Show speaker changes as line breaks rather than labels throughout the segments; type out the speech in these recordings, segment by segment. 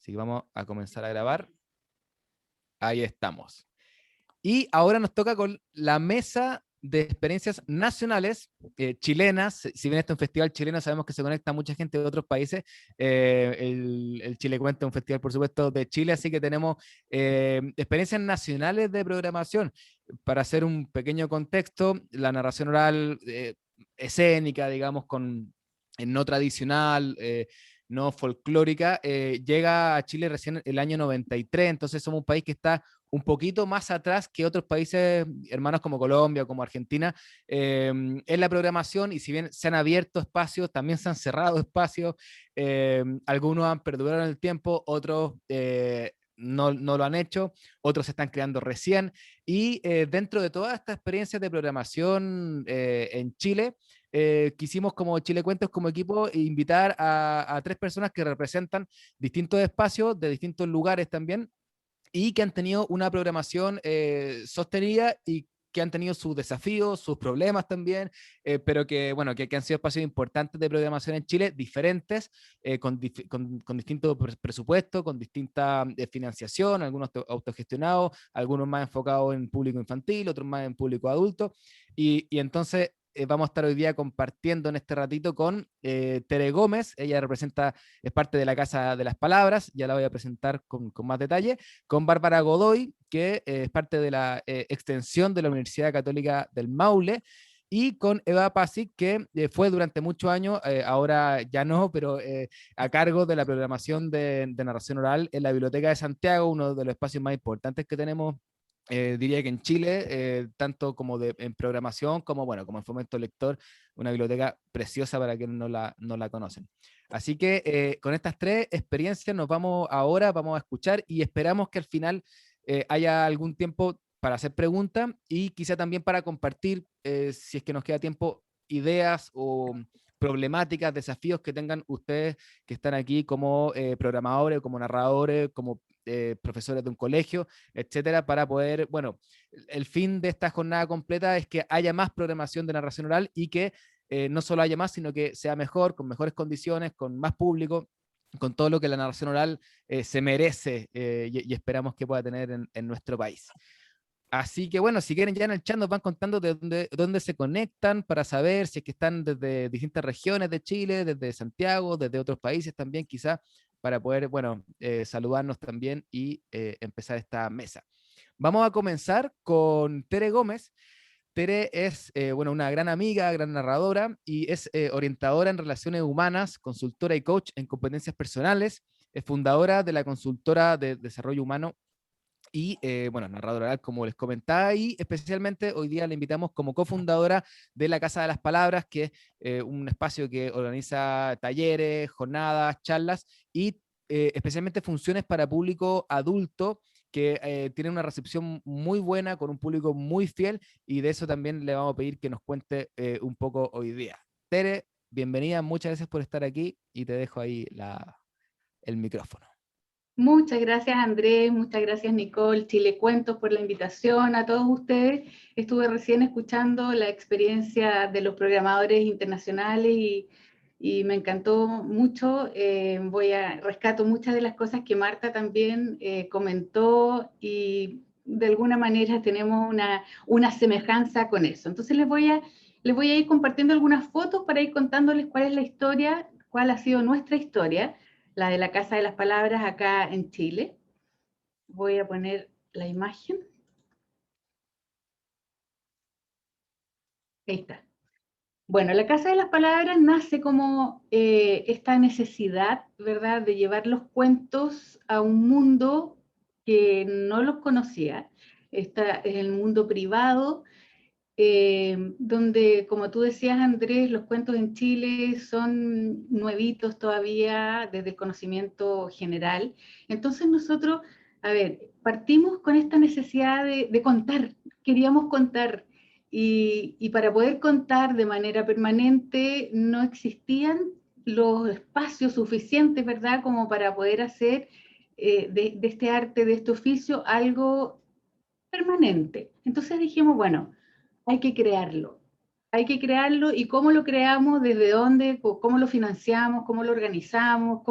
Así que vamos a comenzar a grabar. Ahí estamos. Y ahora nos toca con la mesa de experiencias nacionales chilenas. Si bien este es un festival chileno, sabemos que se conecta mucha gente de otros países. El Chile Cuenta es un festival, por supuesto, de Chile, así que tenemos experiencias nacionales de programación. Para hacer un pequeño contexto, la narración oral escénica, digamos, no tradicional, no folclórica, llega a Chile recién el año 93, entonces somos un país que está un poquito más atrás que otros países hermanos como Colombia o como Argentina en la programación, y si bien se han abierto espacios, también se han cerrado espacios, algunos han perdurado en el tiempo, otros no lo han hecho, otros se están creando recién, y dentro de todas estas experiencias de programación en Chile, quisimos como Chile Cuentos, como equipo, invitar a tres personas que representan distintos espacios de distintos lugares también, y que han tenido una programación sostenida y que han tenido sus desafíos, sus problemas también, pero que, bueno, que han sido espacios importantes de programación en Chile, diferentes, con distintos presupuestos, con distinta financiación, algunos autogestionados, algunos más enfocados en público infantil, otros más en público adulto, y entonces vamos a estar hoy día compartiendo en este ratito con Tere Gómez. Ella es parte de la Casa de las Palabras, ya la voy a presentar con más detalle, con Bárbara Godoy, que es parte de la extensión de la Universidad Católica del Maule, y con Eva Pasic, que fue durante muchos años, ahora ya no, pero a cargo de la programación de narración oral en la Biblioteca de Santiago, uno de los espacios más importantes que tenemos, diría que en Chile, tanto como en programación, como, bueno, como en fomento lector, una biblioteca preciosa para quienes no la conocen. Así que con estas tres experiencias vamos a escuchar, y esperamos que al final haya algún tiempo para hacer preguntas y quizá también para compartir, si es que nos queda tiempo, ideas o problemáticas, desafíos que tengan ustedes que están aquí como programadores, como narradores, como profesores de un colegio, etcétera, para poder, bueno, el fin de esta jornada completa es que haya más programación de narración oral, y que no solo haya más, sino que sea mejor, con mejores condiciones, con más público, con todo lo que la narración oral se merece, y esperamos que pueda tener en nuestro país. Así que, bueno, si quieren, ya en el chat nos van contando de dónde se conectan, para saber si es que están desde distintas regiones de Chile, desde Santiago, desde otros países también, quizá, para poder, bueno, saludarnos también y empezar esta mesa. Vamos a comenzar con Tere Gómez. Tere es, bueno, una gran amiga, gran narradora, y es orientadora en relaciones humanas, consultora y coach en competencias personales. Es fundadora de la consultora de desarrollo humano y, bueno, narradora oral, como les comentaba, y especialmente hoy día la invitamos como cofundadora de la Casa de las Palabras, que es un espacio que organiza talleres, jornadas, charlas y especialmente funciones para público adulto, que tiene una recepción muy buena, con un público muy fiel, y de eso también le vamos a pedir que nos cuente un poco hoy día. Tere, bienvenida, muchas gracias por estar aquí, y te dejo ahí el micrófono.
Muchas gracias, Andrés, muchas gracias, Nicole, Chile Cuentos, por la invitación a todos ustedes. Estuve recién escuchando la experiencia de los programadores internacionales y me encantó mucho. Rescato muchas de las cosas que Marta también comentó, y de alguna manera tenemos una semejanza con eso. Entonces les voy a ir compartiendo algunas fotos para ir contándoles cuál es la historia, cuál ha sido nuestra historia, la de la Casa de las Palabras acá en Chile. Voy a poner la imagen. Ahí está. Bueno, la Casa de las Palabras nace como esta necesidad, ¿verdad?, de llevar los cuentos a un mundo que no los conocía. Esta es el mundo privado, donde, como tú decías, Andrés, los cuentos en Chile son nuevitos todavía desde el conocimiento general. Entonces nosotros, a ver, partimos con esta necesidad de contar, queríamos contar, y para poder contar de manera permanente no existían los espacios suficientes, ¿verdad?, como para poder hacer de este arte, de este oficio, algo permanente. Entonces dijimos, bueno, hay que crearlo. Hay que crearlo, y cómo lo creamos, desde dónde, cómo lo financiamos, cómo lo organizamos,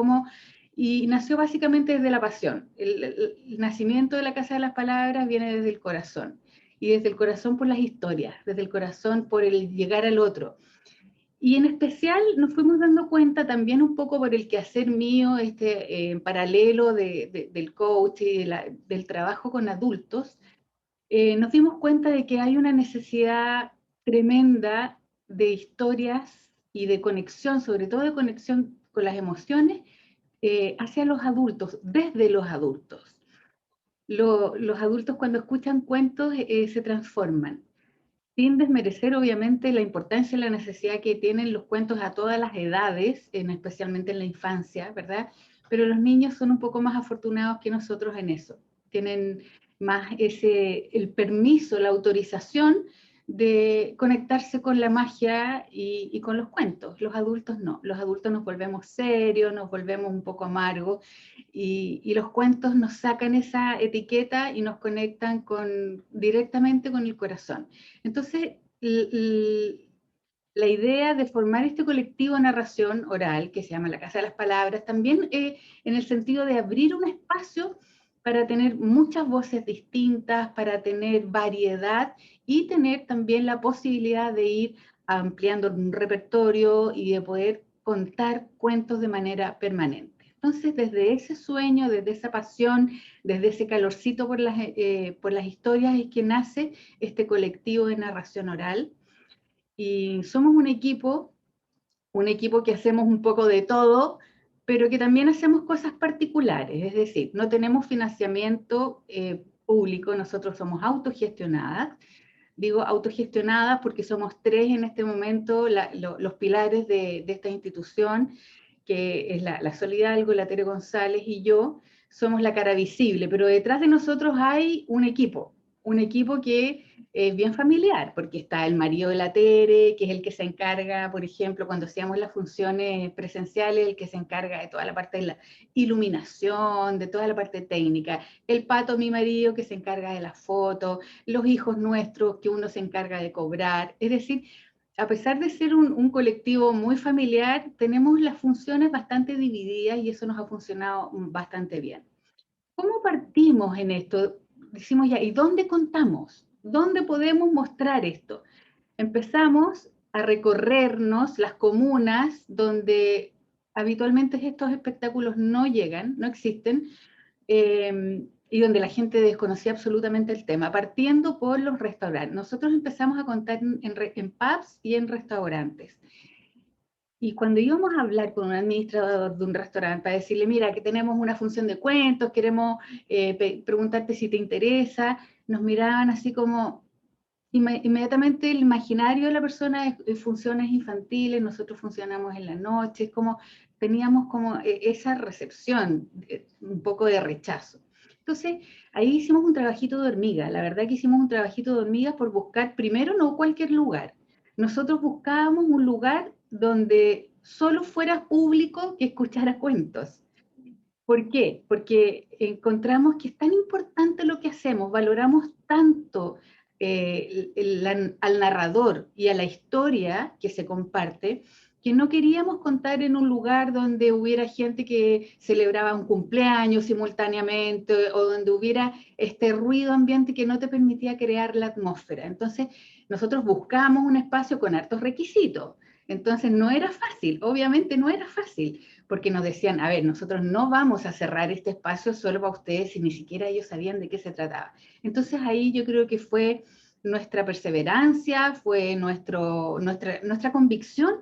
y nació básicamente desde la pasión. El nacimiento de la Casa de las Palabras viene desde el corazón, y desde el corazón por las historias, desde el corazón por el llegar al otro. Y en especial nos fuimos dando cuenta también un poco por el quehacer mío, en paralelo del coach y del trabajo con adultos, nos dimos cuenta de que hay una necesidad tremenda de historias y de conexión, sobre todo de conexión con las emociones, hacia los adultos, desde los adultos. Los adultos cuando escuchan cuentos se transforman, sin desmerecer obviamente la importancia y la necesidad que tienen los cuentos a todas las edades, especialmente en la infancia, ¿verdad? Pero los niños son un poco más afortunados que nosotros en eso. Tienen más el permiso, la autorización de conectarse con la magia y con los cuentos. Los adultos no. Los adultos nos volvemos serios, nos volvemos un poco amargos, y los cuentos nos sacan esa etiqueta y nos conectan directamente con el corazón. Entonces, la idea de formar este colectivo de narración oral, que se llama La Casa de las Palabras, también en el sentido de abrir un espacio para tener muchas voces distintas, para tener variedad y tener también la posibilidad de ir ampliando un repertorio y de poder contar cuentos de manera permanente. Entonces, desde ese sueño, desde esa pasión, desde ese calorcito por las historias, es que nace este colectivo de narración oral. Y somos un equipo que hacemos un poco de todo, pero que también hacemos cosas particulares, es decir, no tenemos financiamiento público, nosotros somos autogestionadas. Digo autogestionadas porque somos 3 en este momento los pilares de esta institución, que es la Sol Hidalgo, la Tere González y yo. Somos la cara visible, pero detrás de nosotros hay un equipo que es bien familiar, porque está el marido de la Tere, que es el que se encarga, por ejemplo, cuando hacíamos las funciones presenciales, el que se encarga de toda la parte de la iluminación, de toda la parte técnica. El Pato, mi marido, que se encarga de las fotos, los hijos nuestros, que uno se encarga de cobrar. Es decir, a pesar de ser un colectivo muy familiar, tenemos las funciones bastante divididas y eso nos ha funcionado bastante bien. ¿Cómo partimos en esto? Decimos ya, ¿y dónde contamos? ¿Dónde podemos mostrar esto? Empezamos a recorrernos las comunas donde habitualmente estos espectáculos no llegan, no existen, y donde la gente desconocía absolutamente el tema, partiendo por los restaurantes. Nosotros empezamos a contar en pubs y en restaurantes. Y cuando íbamos a hablar con un administrador de un restaurante para decirle, mira, que tenemos una función de cuentos, queremos preguntarte si te interesa, nos miraban así como, inmediatamente el imaginario de la persona es funciones infantiles, nosotros funcionamos en la noche, es como, teníamos como esa recepción, un poco de rechazo. Entonces, ahí hicimos un trabajito de hormiga, la verdad que hicimos un trabajito de hormiga por buscar, primero, no cualquier lugar. Nosotros buscábamos un lugar donde solo fuera público que escuchara cuentos. ¿Por qué? Porque encontramos que es tan importante lo que hacemos, valoramos tanto al narrador y a la historia que se comparte, que no queríamos contar en un lugar donde hubiera gente que celebraba un cumpleaños simultáneamente o donde hubiera este ruido ambiente que no te permitía crear la atmósfera. Entonces, nosotros buscamos un espacio con hartos requisitos. Entonces, no era fácil, obviamente no era fácil, porque nos decían, a ver, nosotros no vamos a cerrar este espacio solo para ustedes si ni siquiera ellos sabían de qué se trataba. Entonces ahí yo creo que fue nuestra perseverancia, fue nuestra convicción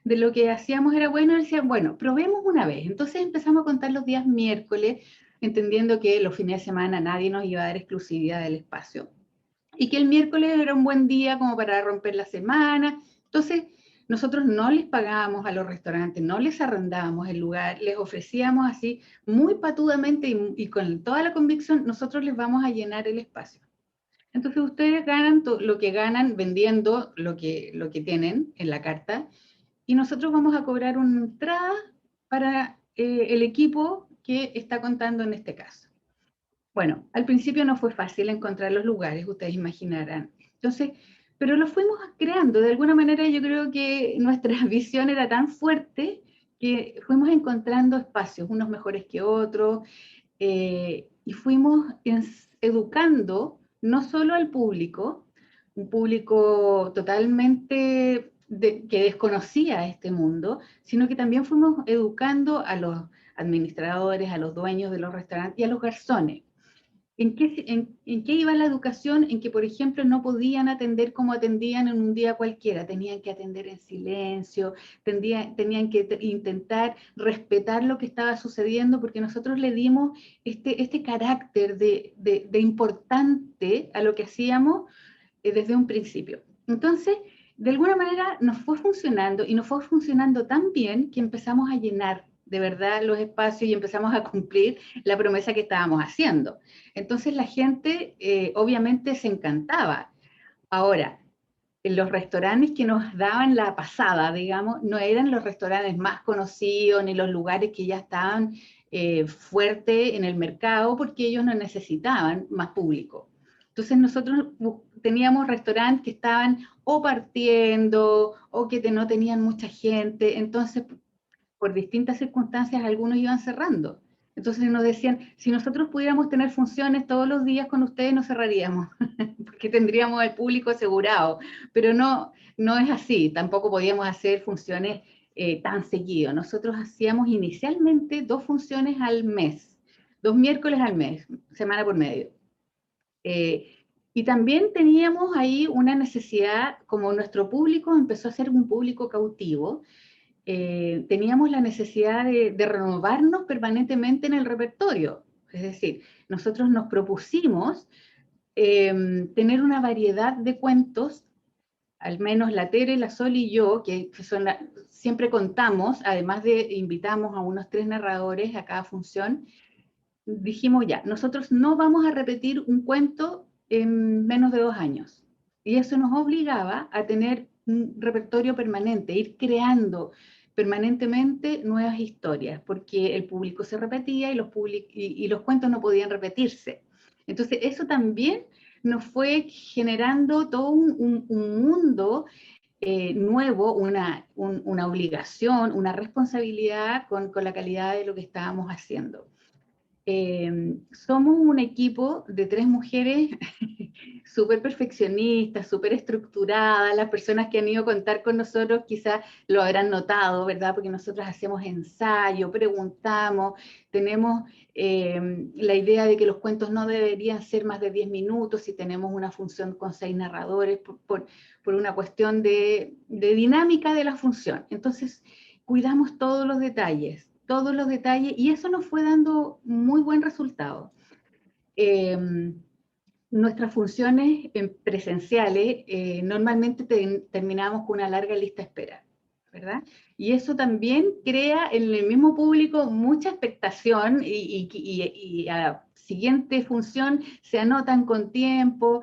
de lo que hacíamos era bueno, y decían, bueno, probemos una vez. Entonces empezamos a contar los días miércoles, entendiendo que los fines de semana nadie nos iba a dar exclusividad del espacio, y que el miércoles era un buen día como para romper la semana. Entonces, nosotros no les pagábamos a los restaurantes, no les arrendábamos el lugar, les ofrecíamos así muy patudamente y con toda la convicción, nosotros les vamos a llenar el espacio. Entonces ustedes ganan lo que ganan vendiendo lo que tienen en la carta, y nosotros vamos a cobrar una entrada para el equipo que está contando en este caso. Bueno, al principio no fue fácil encontrar los lugares, ustedes imaginarán. Entonces, pero lo fuimos creando. De alguna manera yo creo que nuestra visión era tan fuerte que fuimos encontrando espacios, unos mejores que otros, y fuimos educando no solo al público, un público totalmente que desconocía este mundo, sino que también fuimos educando a los administradores, a los dueños de los restaurantes y a los garzones. ¿En qué iba la educación? En que, por ejemplo, no podían atender como atendían en un día cualquiera, tenían que atender en silencio, tenían que intentar respetar lo que estaba sucediendo, porque nosotros le dimos este carácter de importante a lo que hacíamos desde un principio. Entonces, de alguna manera nos fue funcionando y nos fue funcionando tan bien que empezamos a llenar de verdad los espacios y empezamos a cumplir la promesa que estábamos haciendo. Entonces la gente obviamente se encantaba. Ahora, los restaurantes que nos daban la pasada, digamos, no eran los restaurantes más conocidos ni los lugares que ya estaban fuertes en el mercado porque ellos no necesitaban más público. Entonces nosotros teníamos restaurantes que estaban o partiendo o que no tenían mucha gente, entonces por distintas circunstancias algunos iban cerrando. Entonces nos decían, si nosotros pudiéramos tener funciones todos los días con ustedes, no cerraríamos, porque tendríamos el público asegurado. Pero no, no es así, tampoco podíamos hacer funciones tan seguido. Nosotros hacíamos inicialmente 2 funciones al mes, 2 miércoles al mes, semana por medio. Y también teníamos ahí una necesidad, como nuestro público empezó a ser un público cautivo, teníamos la necesidad de renovarnos permanentemente en el repertorio. Es decir, nosotros nos propusimos tener una variedad de cuentos, al menos la Tere, la Sol y yo, que siempre contamos, además de invitamos a unos 3 narradores a cada función, dijimos ya, nosotros no vamos a repetir un cuento en menos de 2 años. Y eso nos obligaba a tener un repertorio permanente, ir creando permanentemente nuevas historias, porque el público se repetía y los cuentos no podían repetirse. Entonces eso también nos fue generando todo un mundo nuevo, una obligación, una responsabilidad con la calidad de lo que estábamos haciendo. Somos un equipo de 3 mujeres súper perfeccionistas, súper estructuradas. Las personas que han ido a contar con nosotros quizás lo habrán notado, ¿verdad? Porque nosotros hacemos ensayo, preguntamos, tenemos la idea de que los cuentos no deberían ser más de 10 minutos si tenemos una función con 6 narradores por una cuestión de dinámica de la función. Entonces, cuidamos todos los detalles, y eso nos fue dando muy buen resultado. Nuestras funciones presenciales normalmente terminamos con una larga lista de espera, ¿verdad? Y eso también crea en el mismo público mucha expectación y a la siguiente función se anotan con tiempo.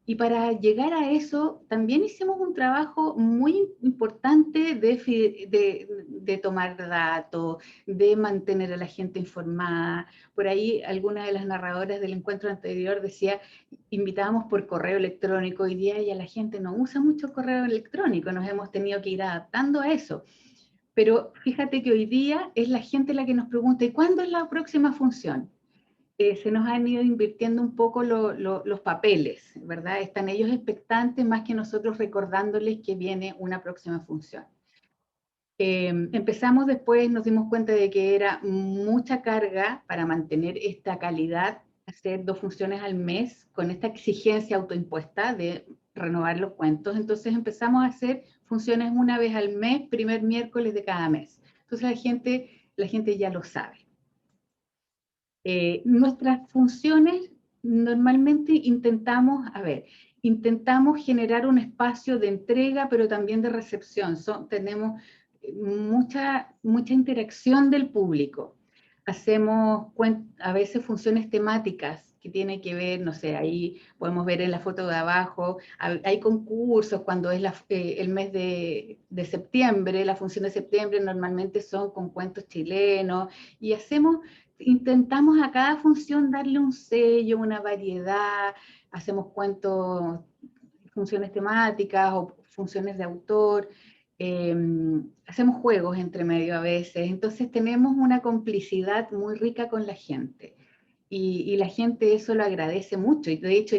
Y para llegar a eso, también hicimos un trabajo muy importante de tomar datos, de mantener a la gente informada. Por ahí alguna de las narradoras del encuentro anterior decía, invitábamos por correo electrónico, hoy día ya la gente no usa mucho correo electrónico, nos hemos tenido que ir adaptando a eso. Pero fíjate que hoy día es la gente la que nos pregunta, ¿y cuándo es la próxima función? Se nos han ido invirtiendo un poco los papeles, ¿verdad? Están ellos expectantes más que nosotros recordándoles que viene una próxima función. Empezamos después, nos dimos cuenta de que era mucha carga para mantener esta calidad, hacer 2 funciones al mes con esta exigencia autoimpuesta de renovar los cuentos. Entonces empezamos a hacer funciones una vez al mes, primer miércoles de cada mes. Entonces la gente ya lo sabe. Nuestras funciones normalmente intentamos generar un espacio de entrega, pero también de recepción. Tenemos mucha interacción del público. Hacemos a veces funciones temáticas que tienen que ver, no sé, ahí podemos ver en la foto de abajo, hay concursos cuando es el mes de septiembre, la función de septiembre normalmente son con cuentos chilenos, y intentamos a cada función darle un sello, una variedad, hacemos cuentos, funciones temáticas o funciones de autor, hacemos juegos entre medio a veces, entonces tenemos una complicidad muy rica con la gente. Y la gente eso lo agradece mucho, y de hecho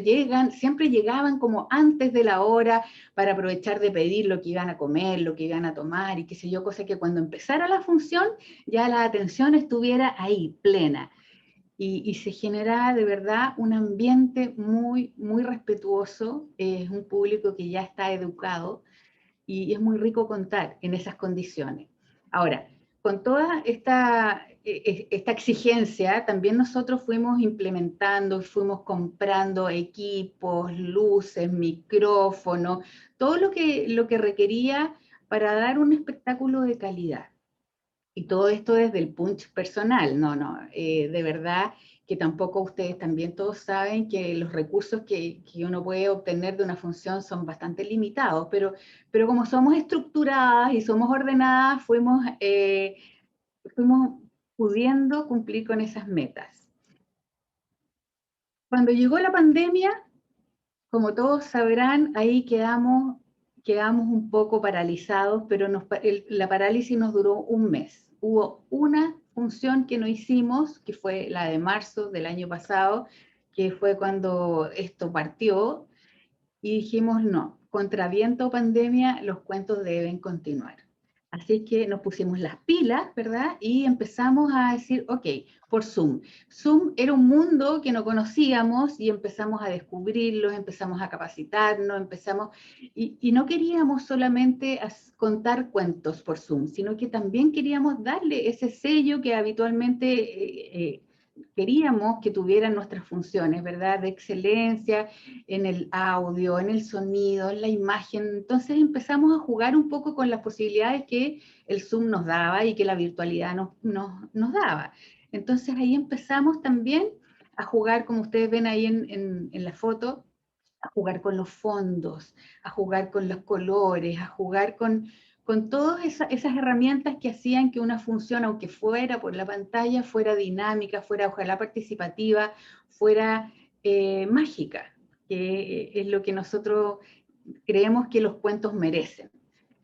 siempre llegaban como antes de la hora para aprovechar de pedir lo que iban a comer, lo que iban a tomar y qué sé yo, cosa que cuando empezara la función ya la atención estuviera ahí, plena. Y se genera de verdad un ambiente muy, muy respetuoso, es un público que ya está educado y es muy rico contar en esas condiciones. Ahora, con toda esta exigencia, también nosotros fuimos implementando, fuimos comprando equipos, luces, micrófonos, todo lo que requería para dar un espectáculo de calidad. Y todo esto desde el punch personal, de verdad que tampoco ustedes también todos saben que los recursos que uno puede obtener de una función son bastante limitados, pero como somos estructuradas y somos ordenadas, fuimos pudiendo cumplir con esas metas. Cuando llegó la pandemia, como todos sabrán, ahí quedamos un poco paralizados, pero la parálisis nos duró un mes. Hubo una función que no hicimos, que fue la de marzo del año pasado, que fue cuando esto partió, y dijimos no, contra viento o pandemia, los cuentos deben continuar. Así que nos pusimos las pilas, ¿verdad? Y empezamos a decir, ok, por Zoom. Zoom era un mundo que no conocíamos y empezamos a descubrirlo, empezamos a capacitarnos, y no queríamos solamente contar cuentos por Zoom, sino que también queríamos darle ese sello que habitualmente queríamos que tuvieran nuestras funciones, ¿verdad? De excelencia en el audio, en el sonido, en la imagen. Entonces empezamos a jugar un poco con las posibilidades que el Zoom nos daba y que la virtualidad nos daba. Entonces ahí empezamos también a jugar, como ustedes ven ahí en la foto, a jugar con los fondos, a jugar con los colores, a jugar con todas esas herramientas que hacían que una función, aunque fuera por la pantalla, fuera dinámica, fuera ojalá participativa, fuera mágica, que es lo que nosotros creemos que los cuentos merecen.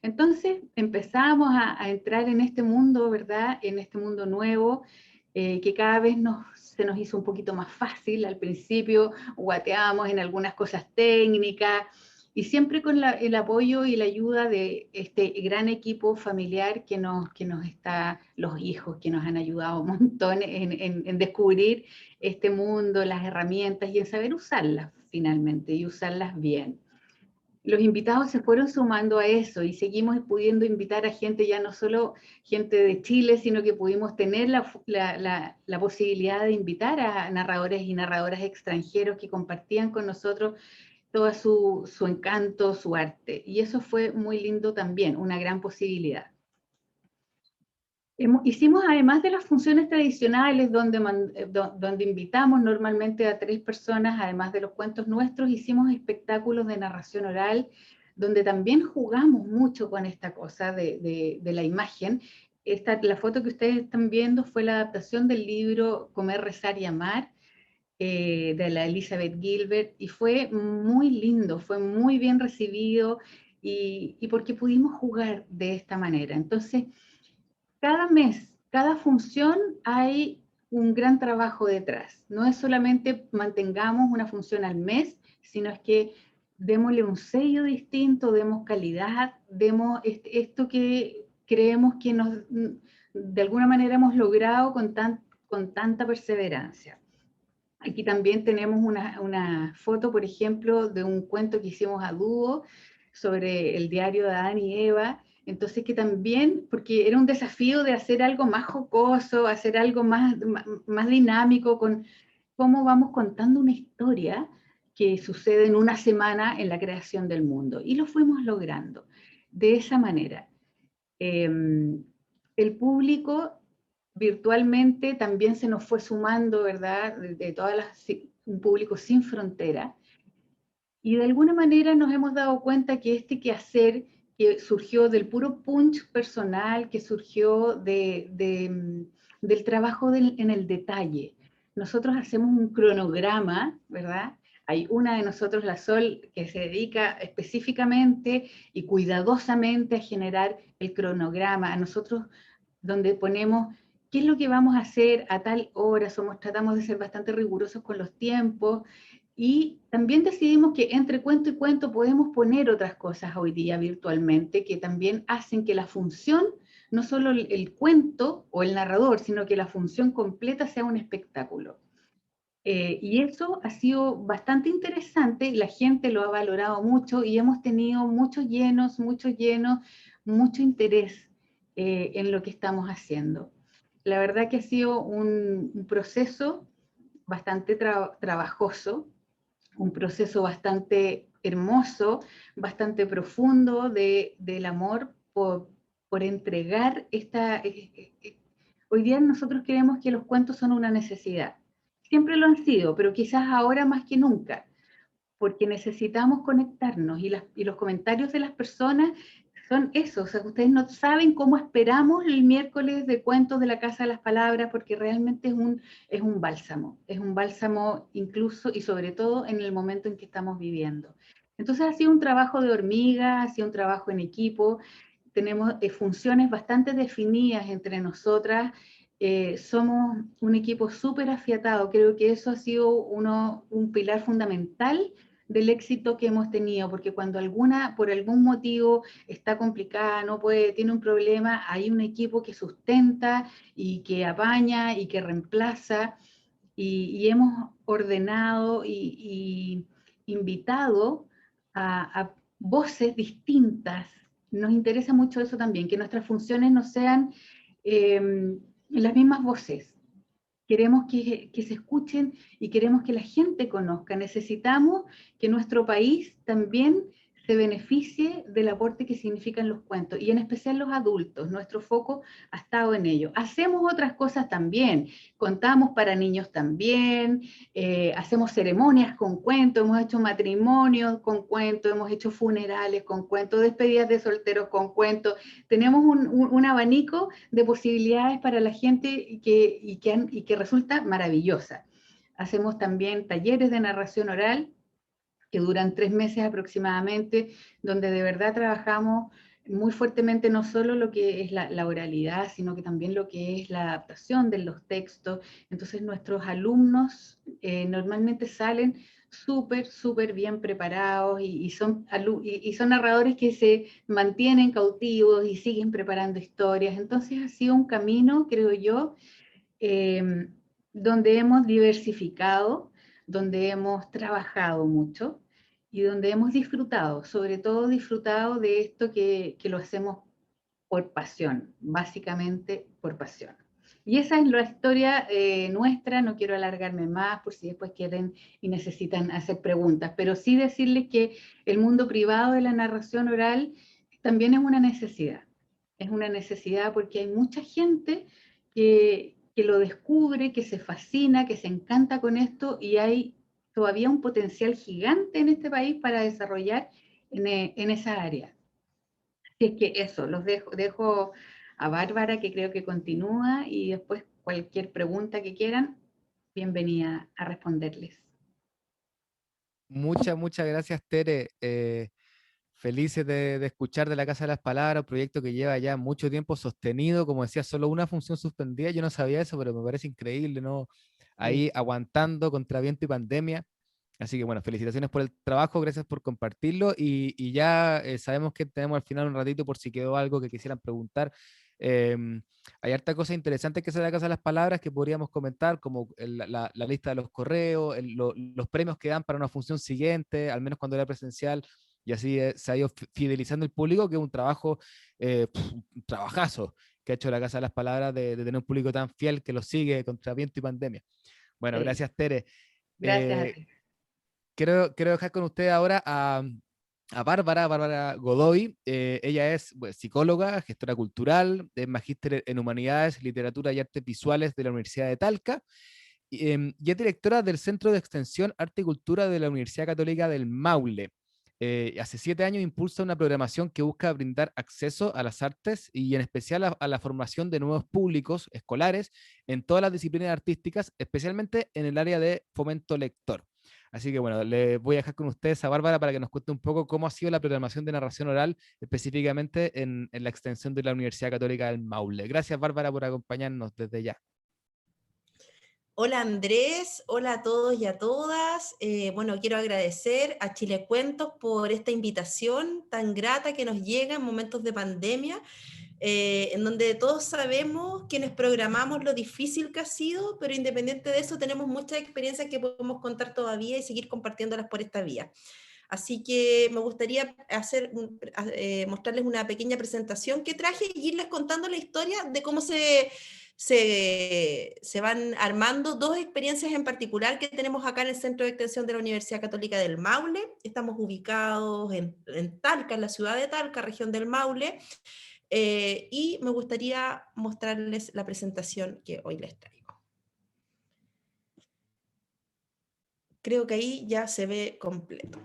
Entonces empezamos a entrar en este mundo, ¿verdad? En este mundo nuevo, que cada vez se nos hizo un poquito más fácil. Al principio guateábamos en algunas cosas técnicas, y siempre con el apoyo y la ayuda de este gran equipo familiar que nos está, los hijos que nos han ayudado un montón en descubrir este mundo, las herramientas y en saber usarlas finalmente y usarlas bien. Los invitados se fueron sumando a eso y seguimos pudiendo invitar a gente, ya no solo gente de Chile, sino que pudimos tener la posibilidad de invitar a narradores y narradoras extranjeros que compartían con nosotros todo su encanto, su arte. Y eso fue muy lindo también, una gran posibilidad. Hicimos, además de las funciones tradicionales, donde invitamos normalmente a 3 personas, además de los cuentos nuestros, hicimos espectáculos de narración oral, donde también jugamos mucho con esta cosa de la imagen. La foto que ustedes están viendo fue la adaptación del libro Comer, Rezar y Amar, de la Elizabeth Gilbert, y fue muy lindo, fue muy bien recibido, y porque pudimos jugar de esta manera. Entonces, cada mes, cada función hay un gran trabajo detrás. No es solamente mantengamos una función al mes, sino es que démosle un sello distinto, demos calidad, demos esto que creemos que de alguna manera hemos logrado con tanta perseverancia. Aquí también tenemos una foto, por ejemplo, de un cuento que hicimos a dúo sobre el diario de Adán y Eva. Entonces que también, porque era un desafío de hacer algo más jocoso, hacer algo más dinámico, con cómo vamos contando una historia que sucede en una semana en la creación del mundo. Y lo fuimos logrando de esa manera. El público virtualmente también se nos fue sumando, ¿verdad? Un público sin frontera. Y de alguna manera nos hemos dado cuenta que este quehacer que surgió del puro punch personal, que surgió del trabajo en el detalle. Nosotros hacemos un cronograma, ¿verdad? Hay una de nosotros, la Sol, que se dedica específicamente y cuidadosamente a generar el cronograma. A nosotros, donde ponemos qué es lo que vamos a hacer a tal hora, tratamos de ser bastante rigurosos con los tiempos, y también decidimos que entre cuento y cuento podemos poner otras cosas hoy día virtualmente que también hacen que la función, no solo el cuento o el narrador, sino que la función completa sea un espectáculo. Y eso ha sido bastante interesante, la gente lo ha valorado mucho y hemos tenido mucho interés en lo que estamos haciendo. La verdad que ha sido un proceso bastante trabajoso, un proceso bastante hermoso, bastante profundo del amor por entregar hoy día nosotros creemos que los cuentos son una necesidad. Siempre lo han sido, pero quizás ahora más que nunca, porque necesitamos conectarnos y los comentarios de las personas son esos. O sea, ustedes no saben cómo esperamos el miércoles de cuentos de la Casa de las Palabras, porque realmente es un bálsamo incluso y sobre todo en el momento en que estamos viviendo. Entonces ha sido un trabajo de hormiga, ha sido un trabajo en equipo, tenemos funciones bastante definidas entre nosotras, somos un equipo súper afiatado, creo que eso ha sido un pilar fundamental del éxito que hemos tenido, porque cuando alguna, por algún motivo, está complicada, no puede, tiene un problema, hay un equipo que sustenta y que apaña y que reemplaza, y hemos ordenado y invitado a voces distintas. Nos interesa mucho eso también, que nuestras funciones no sean las mismas voces. Queremos que se escuchen y queremos que la gente conozca. Necesitamos que nuestro país también se beneficie del aporte que significan los cuentos, y en especial los adultos. Nuestro foco ha estado en ello. Hacemos otras cosas también, contamos para niños también, hacemos ceremonias con cuentos, hemos hecho matrimonios con cuentos, hemos hecho funerales con cuentos, despedidas de solteros con cuentos. Tenemos un abanico de posibilidades para la gente y que resulta maravillosa. Hacemos también talleres de narración oral que duran 3 meses aproximadamente, donde de verdad trabajamos muy fuertemente no solo lo que es la oralidad, sino que también lo que es la adaptación de los textos. Entonces nuestros alumnos normalmente salen súper bien preparados y son narradores que se mantienen cautivos y siguen preparando historias. Entonces ha sido un camino, creo yo, eh, donde hemos diversificado, donde hemos trabajado mucho y donde hemos disfrutado, sobre todo disfrutado de esto que lo hacemos por pasión, básicamente por pasión. Y esa es la historia nuestra, no quiero alargarme más por si después quieren y necesitan hacer preguntas, pero sí decirles que el mundo privado de la narración oral también es una necesidad porque hay mucha gente que lo descubre, que se fascina, que se encanta con esto, y hay todavía un potencial gigante en este país para desarrollar en esa área. Así es que eso, dejo a Bárbara, que creo que continúa, y después cualquier pregunta que quieran, bienvenida a responderles.
Muchas gracias, Tere. Felices de escuchar de la Casa de las Palabras, un proyecto que lleva ya mucho tiempo sostenido, como decía, solo una función suspendida, yo no sabía eso, pero me parece increíble, ¿no?
Sí.
Ahí aguantando contra viento y pandemia. Así que bueno, felicitaciones por el trabajo, gracias por compartirlo y ya sabemos que tenemos al final un ratito por si quedó algo que quisieran preguntar. Hay harta cosa interesante que se da la Casa de las Palabras que podríamos comentar, como la lista de los correos, los premios que dan para una función siguiente, al menos cuando era presencial, y así se ha ido fidelizando el público, que es un trabajo, un trabajazo que ha hecho la Casa de las Palabras de tener un público tan fiel que lo sigue contra viento y pandemia. Bueno,
Sí.
gracias, Tere.
Gracias a
Eh,
ti.
quiero dejar con usted ahora a Bárbara Godoy. Ella es psicóloga, gestora cultural, es magíster en Humanidades, Literatura y Artes Visuales de la Universidad de Talca y es directora del Centro de Extensión Arte y Cultura de la Universidad Católica del Maule. Hace 7 años impulsa una programación que busca brindar acceso a las artes y en especial a la formación de nuevos públicos escolares en todas las disciplinas artísticas, especialmente en el área de fomento lector. Así que bueno, le voy a dejar con ustedes a Bárbara para que nos cuente un poco cómo ha sido la programación de narración oral, específicamente en la extensión de la Universidad Católica del Maule. Gracias, Bárbara, por acompañarnos desde ya.
Hola Andrés, hola a todos y a todas. Bueno, quiero agradecer a Chile Cuentos por esta invitación tan grata que nos llega en momentos de pandemia, en donde todos sabemos, quienes programamos, lo difícil que ha sido, pero independiente de eso tenemos muchas experiencias que podemos contar todavía y seguir compartiéndolas por esta vía. Así que me gustaría mostrarles una pequeña presentación que traje y irles contando la historia de cómo se van armando dos experiencias en particular que tenemos acá en el Centro de Extensión de la Universidad Católica del Maule. Estamos ubicados en Talca, en la ciudad de Talca, región del Maule, y me gustaría mostrarles la presentación que hoy les traigo. Creo que ahí ya se ve completo.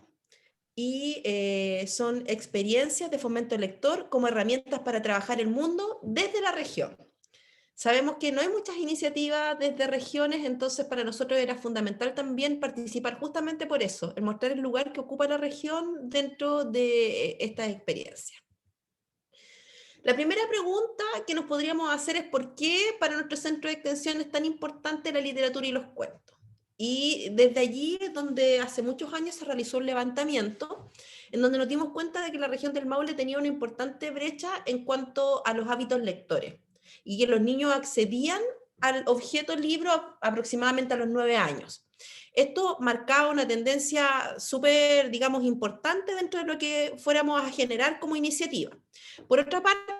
Y son experiencias de fomento lector como herramientas para trabajar el mundo desde la región. Sabemos que no hay muchas iniciativas desde regiones, entonces para nosotros era fundamental también participar justamente por eso, el mostrar el lugar que ocupa la región dentro de esta experiencia. La primera pregunta que nos podríamos hacer es ¿por qué para nuestro centro de extensión es tan importante la literatura y los cuentos? Y desde allí es donde hace muchos años se realizó un levantamiento en donde nos dimos cuenta de que la región del Maule tenía una importante brecha en cuanto a los hábitos lectores y que los niños accedían al objeto libro aproximadamente a los 9 años. Esto marcaba una tendencia súper, digamos, importante dentro de lo que fuéramos a generar como iniciativa. Por otra parte,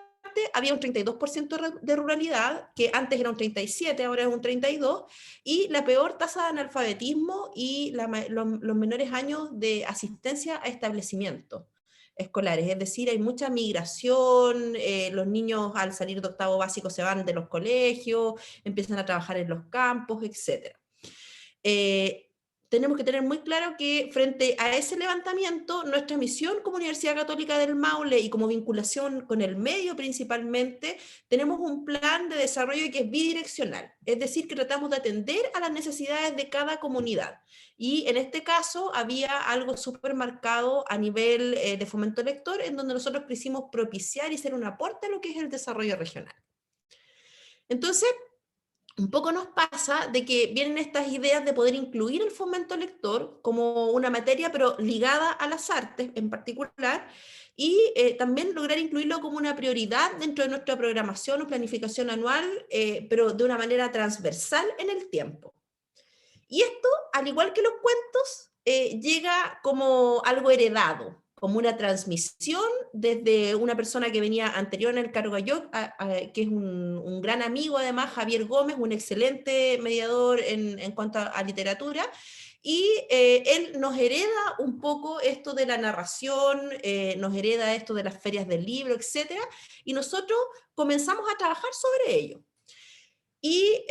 había un 32% de ruralidad, que antes era un 37%, ahora es un 32%, y la peor tasa de analfabetismo y los menores años de asistencia a establecimientos escolares, es decir, hay mucha migración, los niños al salir de octavo básico se van de los colegios, empiezan a trabajar en los campos, etc. Tenemos que tener muy claro que frente a ese levantamiento, nuestra misión como Universidad Católica del Maule y como vinculación con el medio principalmente, tenemos un plan de desarrollo que es bidireccional, es decir, que tratamos de atender a las necesidades de cada comunidad. Y en este caso había algo súper marcado a nivel de fomento lector, en donde nosotros quisimos propiciar y ser un aporte a lo que es el desarrollo regional. Entonces, un poco nos pasa de que vienen estas ideas de poder incluir el fomento lector como una materia, pero ligada a las artes en particular, y también lograr incluirlo como una prioridad dentro de nuestra programación o planificación anual, pero de una manera transversal en el tiempo. Y esto, al igual que los cuentos, llega como algo heredado, como una transmisión desde una persona que venía anterior en el cargo yo, que es un gran amigo además, Javier Gómez, un excelente mediador en cuanto a literatura, y él nos hereda un poco esto de la narración, nos hereda esto de las ferias del libro, etc. Y nosotros comenzamos a trabajar sobre ello. Y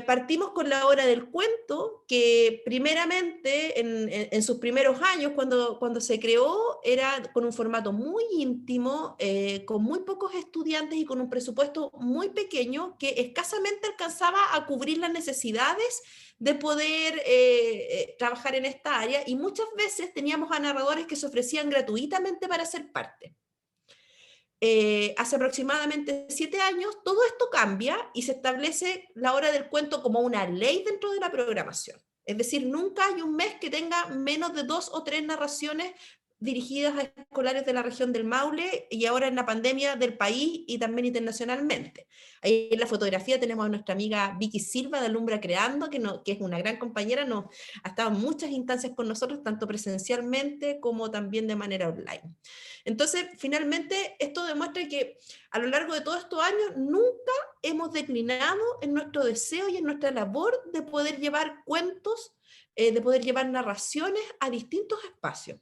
partimos con la hora del cuento, que primeramente en sus primeros años, cuando se creó, era con un formato muy íntimo, con muy pocos estudiantes y con un presupuesto muy pequeño que escasamente alcanzaba a cubrir las necesidades de poder trabajar en esta área, y muchas veces teníamos a narradores que se ofrecían gratuitamente para ser parte. Hace aproximadamente 7 años, todo esto cambia y se establece la hora del cuento como una ley dentro de la programación. Es decir, nunca hay un mes que tenga menos de 2 o 3 narraciones dirigidas a escolares de la región del Maule, y ahora en la pandemia del país y también internacionalmente. Ahí en la fotografía tenemos a nuestra amiga Vicky Silva de Alumbra Creando, que es una gran compañera, ha estado en muchas instancias con nosotros, tanto presencialmente como también de manera online. Entonces, finalmente, esto demuestra que a lo largo de todos estos años nunca hemos declinado en nuestro deseo y en nuestra labor de poder llevar cuentos, de poder llevar narraciones a distintos espacios.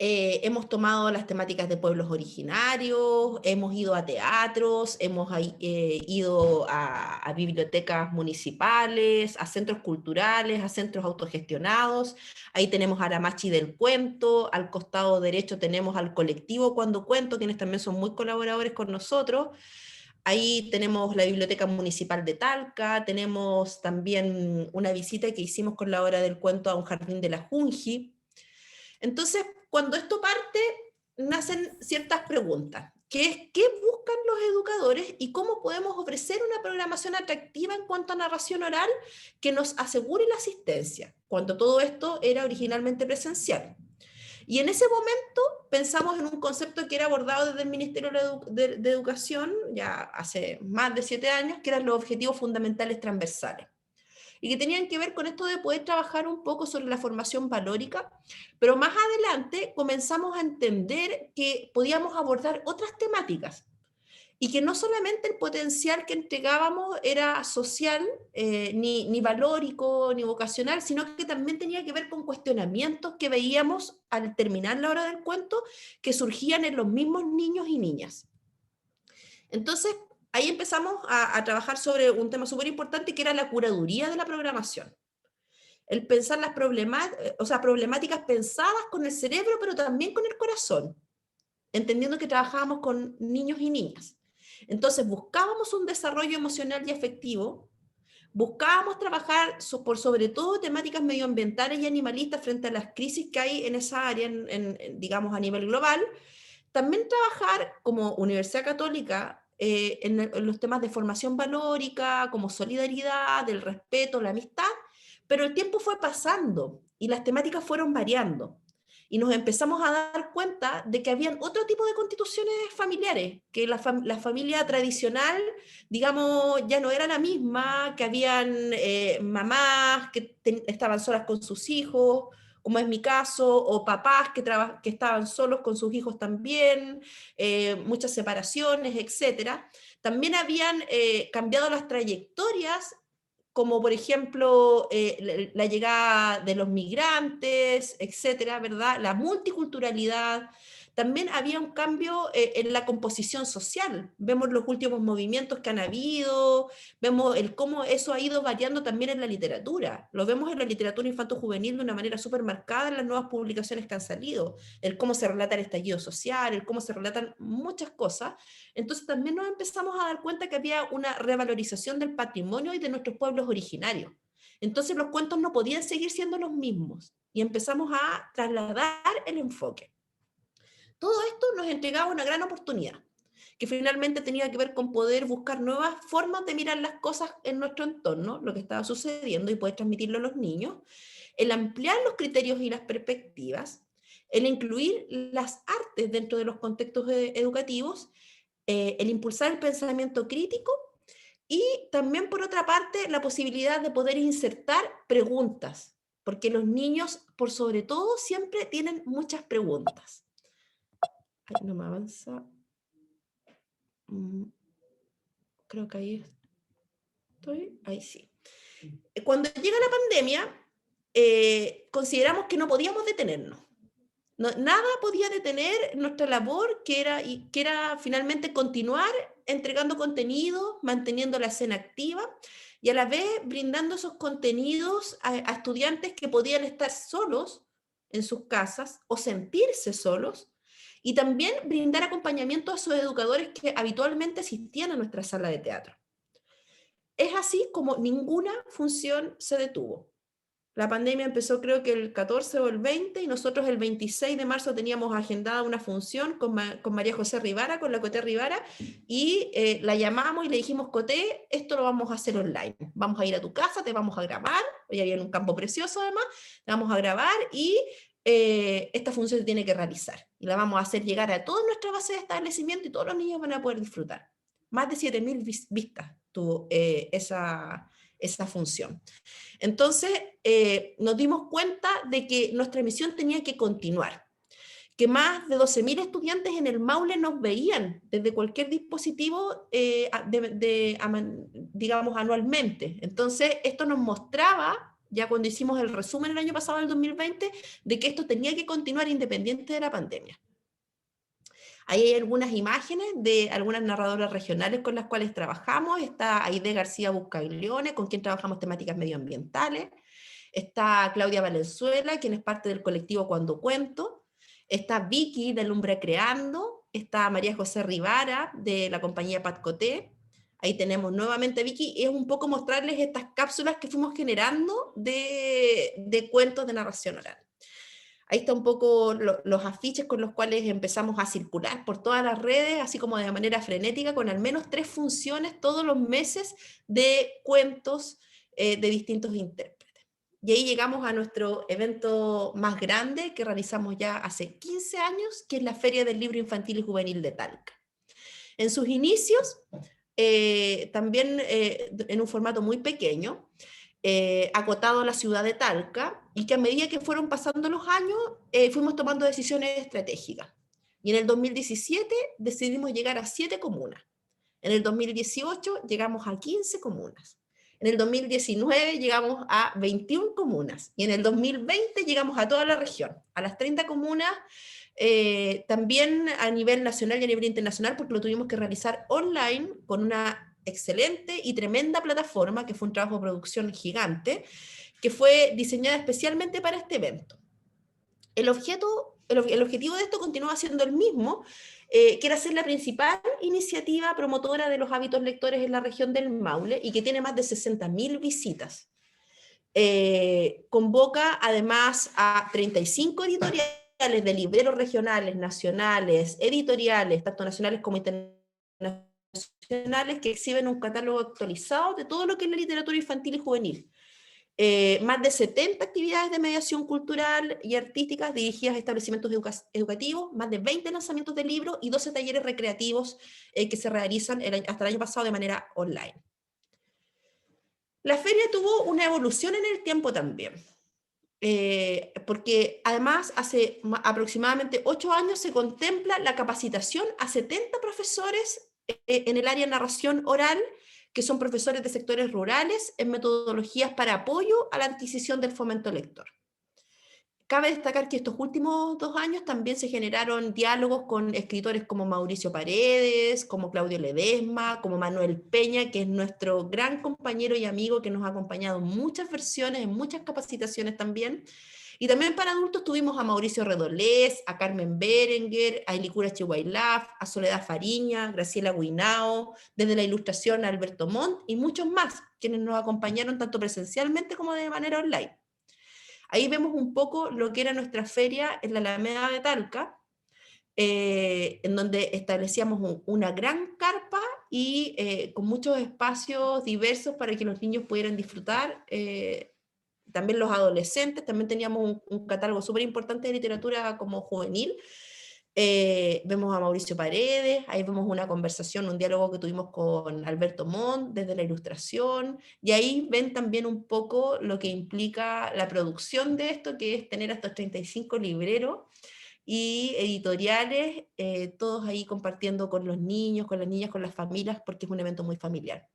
Hemos tomado las temáticas de pueblos originarios, hemos ido a teatros, hemos ido a bibliotecas municipales, a centros culturales, a centros autogestionados. Ahí tenemos a Aramachi del Cuento, al costado derecho tenemos al colectivo Cuando Cuento, quienes también son muy colaboradores con nosotros. Ahí tenemos la Biblioteca Municipal de Talca, tenemos también una visita que hicimos con la hora del cuento a un jardín de la Junji. Entonces, cuando esto parte, nacen ciertas preguntas, que es qué buscan los educadores y cómo podemos ofrecer una programación atractiva en cuanto a narración oral que nos asegure la asistencia, cuando todo esto era originalmente presencial. Y en ese momento pensamos en un concepto que era abordado desde el Ministerio de Educación, ya hace más de 7 años, que eran los objetivos fundamentales transversales, y que tenían que ver con esto de poder trabajar un poco sobre la formación valórica, pero más adelante comenzamos a entender que podíamos abordar otras temáticas, y que no solamente el potencial que entregábamos era social, ni valórico, ni vocacional, sino que también tenía que ver con cuestionamientos que veíamos al terminar la hora del cuento, que surgían en los mismos niños y niñas. Entonces, ahí empezamos a trabajar sobre un tema súper importante, que era la curaduría de la programación. El pensar las problemáticas pensadas con el cerebro, pero también con el corazón, entendiendo que trabajábamos con niños y niñas. Entonces buscábamos un desarrollo emocional y afectivo, buscábamos trabajar por sobre todo temáticas medioambientales y animalistas frente a las crisis que hay en esa área, digamos a nivel global. También trabajar como Universidad Católica en los temas de formación valórica, como solidaridad, el respeto, la amistad, pero el tiempo fue pasando y las temáticas fueron variando. Y nos empezamos a dar cuenta de que habían otro tipo de constituciones familiares, que la familia tradicional, digamos, ya no era la misma, que habían mamás que estaban solas con sus hijos, como es mi caso, o papás que estaban solos con sus hijos también, muchas separaciones, etc. También habían cambiado las trayectorias, como por ejemplo la llegada de los migrantes, etcétera, ¿verdad? La multiculturalidad. También había un cambio en la composición social. Vemos los últimos movimientos que han habido, vemos cómo eso ha ido variando también en la literatura. Lo vemos en la literatura infanto-juvenil de una manera súper marcada en las nuevas publicaciones que han salido. El cómo se relata el estallido social, el cómo se relatan muchas cosas. Entonces también nos empezamos a dar cuenta que había una revalorización del patrimonio y de nuestros pueblos originarios. Entonces los cuentos no podían seguir siendo los mismos y empezamos a trasladar el enfoque. Todo esto nos entregaba una gran oportunidad, que finalmente tenía que ver con poder buscar nuevas formas de mirar las cosas en nuestro entorno, lo que estaba sucediendo, y poder transmitirlo a los niños, el ampliar los criterios y las perspectivas, el incluir las artes dentro de los contextos educativos, el impulsar el pensamiento crítico, y también, por otra parte, la posibilidad de poder insertar preguntas, porque los niños, por sobre todo, siempre tienen muchas preguntas. Ay, no me avanza. Creo que ahí estoy. Ahí sí. Cuando llega la pandemia, consideramos que no podíamos detenernos. Nada podía detener nuestra labor, que era finalmente continuar entregando contenido, manteniendo la escena activa y a la vez brindando esos contenidos a estudiantes que podían estar solos en sus casas o sentirse solos, y también brindar acompañamiento a sus educadores que habitualmente asistían a nuestra sala de teatro. Es así como ninguna función se detuvo. La pandemia empezó creo que el 14 o el 20, y nosotros el 26 de marzo teníamos agendada una función con María José Rivara, con la Coté Rivara, y la llamamos y le dijimos: Coté, esto lo vamos a hacer online. Vamos a ir a tu casa, te vamos a grabar, hoy había un campo precioso además, te vamos a grabar y esta función se tiene que realizar. Y la vamos a hacer llegar a toda nuestra base de establecimiento y todos los niños van a poder disfrutar. Más de 7.000 vistas tuvo esa función. Entonces, nos dimos cuenta de que nuestra misión tenía que continuar, que más de 12.000 estudiantes en el Maule nos veían desde cualquier dispositivo, digamos, anualmente. Entonces, esto nos mostraba, ya cuando hicimos el resumen el año pasado, del 2020, de que esto tenía que continuar independiente de la pandemia. Ahí hay algunas imágenes de algunas narradoras regionales con las cuales trabajamos. Está Aide García Buscaglione, con quien trabajamos temáticas medioambientales. Está Claudia Valenzuela, quien es parte del colectivo Cuando Cuento. Está Vicky de Lumbre Creando. Está María José Rivara, de la compañía Pat Coté. Ahí tenemos nuevamente a Vicky, y es un poco mostrarles estas cápsulas que fuimos generando de cuentos de narración oral. Ahí está un poco los afiches con los cuales empezamos a circular por todas las redes, así como de manera frenética, con al menos 3 funciones todos los meses de cuentos de distintos intérpretes. Y ahí llegamos a nuestro evento más grande que realizamos ya hace 15 años, que es la Feria del Libro Infantil y Juvenil de Talca. En sus inicios, también en un formato muy pequeño, acotado a la ciudad de Talca, y que a medida que fueron pasando los años, fuimos tomando decisiones estratégicas. Y en el 2017 decidimos llegar a 7 comunas. En el 2018 llegamos a 15 comunas. En el 2019 llegamos a 21 comunas. Y en el 2020 llegamos a toda la región, a las 30 comunas, también a nivel nacional y a nivel internacional, porque lo tuvimos que realizar online con una excelente y tremenda plataforma, que fue un trabajo de producción gigante, que fue diseñada especialmente para este evento. El objetivo de esto continúa siendo el mismo, que era ser la principal iniciativa promotora de los hábitos lectores en la región del Maule, y que tiene más de 60.000 visitas. Convoca además a 35 editoriales de libreros regionales, nacionales, editoriales, tanto nacionales como internacionales, que exhiben un catálogo actualizado de todo lo que es la literatura infantil y juvenil. Más de 70 actividades de mediación cultural y artísticas dirigidas a establecimientos educativos, más de 20 lanzamientos de libros y 12 talleres recreativos que se realizan hasta el año pasado de manera online. La feria tuvo una evolución en el tiempo también, porque además hace aproximadamente 8 años se contempla la capacitación a 70 profesores en el área de narración oral, que son profesores de sectores rurales, en metodologías para apoyo a la adquisición del fomento lector. Cabe destacar que estos últimos 2 años también se generaron diálogos con escritores como Mauricio Paredes, como Claudio Ledesma, como Manuel Peña, que es nuestro gran compañero y amigo que nos ha acompañado en muchas versiones, en muchas capacitaciones también. Y también para adultos tuvimos a Mauricio Redolés, a Carmen Berenguer, a Ilicura Chihuailaf, a Soledad Fariña, Graciela Guinao, desde la ilustración a Alberto Montt y muchos más, quienes nos acompañaron tanto presencialmente como de manera online. Ahí vemos un poco lo que era nuestra feria en la Alameda de Talca, en donde establecíamos una gran carpa y con muchos espacios diversos para que los niños pudieran disfrutar. También los adolescentes, también teníamos un catálogo súper importante de literatura como juvenil. Vemos a Mauricio Paredes, ahí vemos una conversación, un diálogo que tuvimos con Alberto Montt desde la ilustración, y ahí ven también un poco lo que implica la producción de esto, que es tener estos 35 libreros y editoriales, todos ahí compartiendo con los niños, con las niñas, con las familias, porque es un evento muy familiar.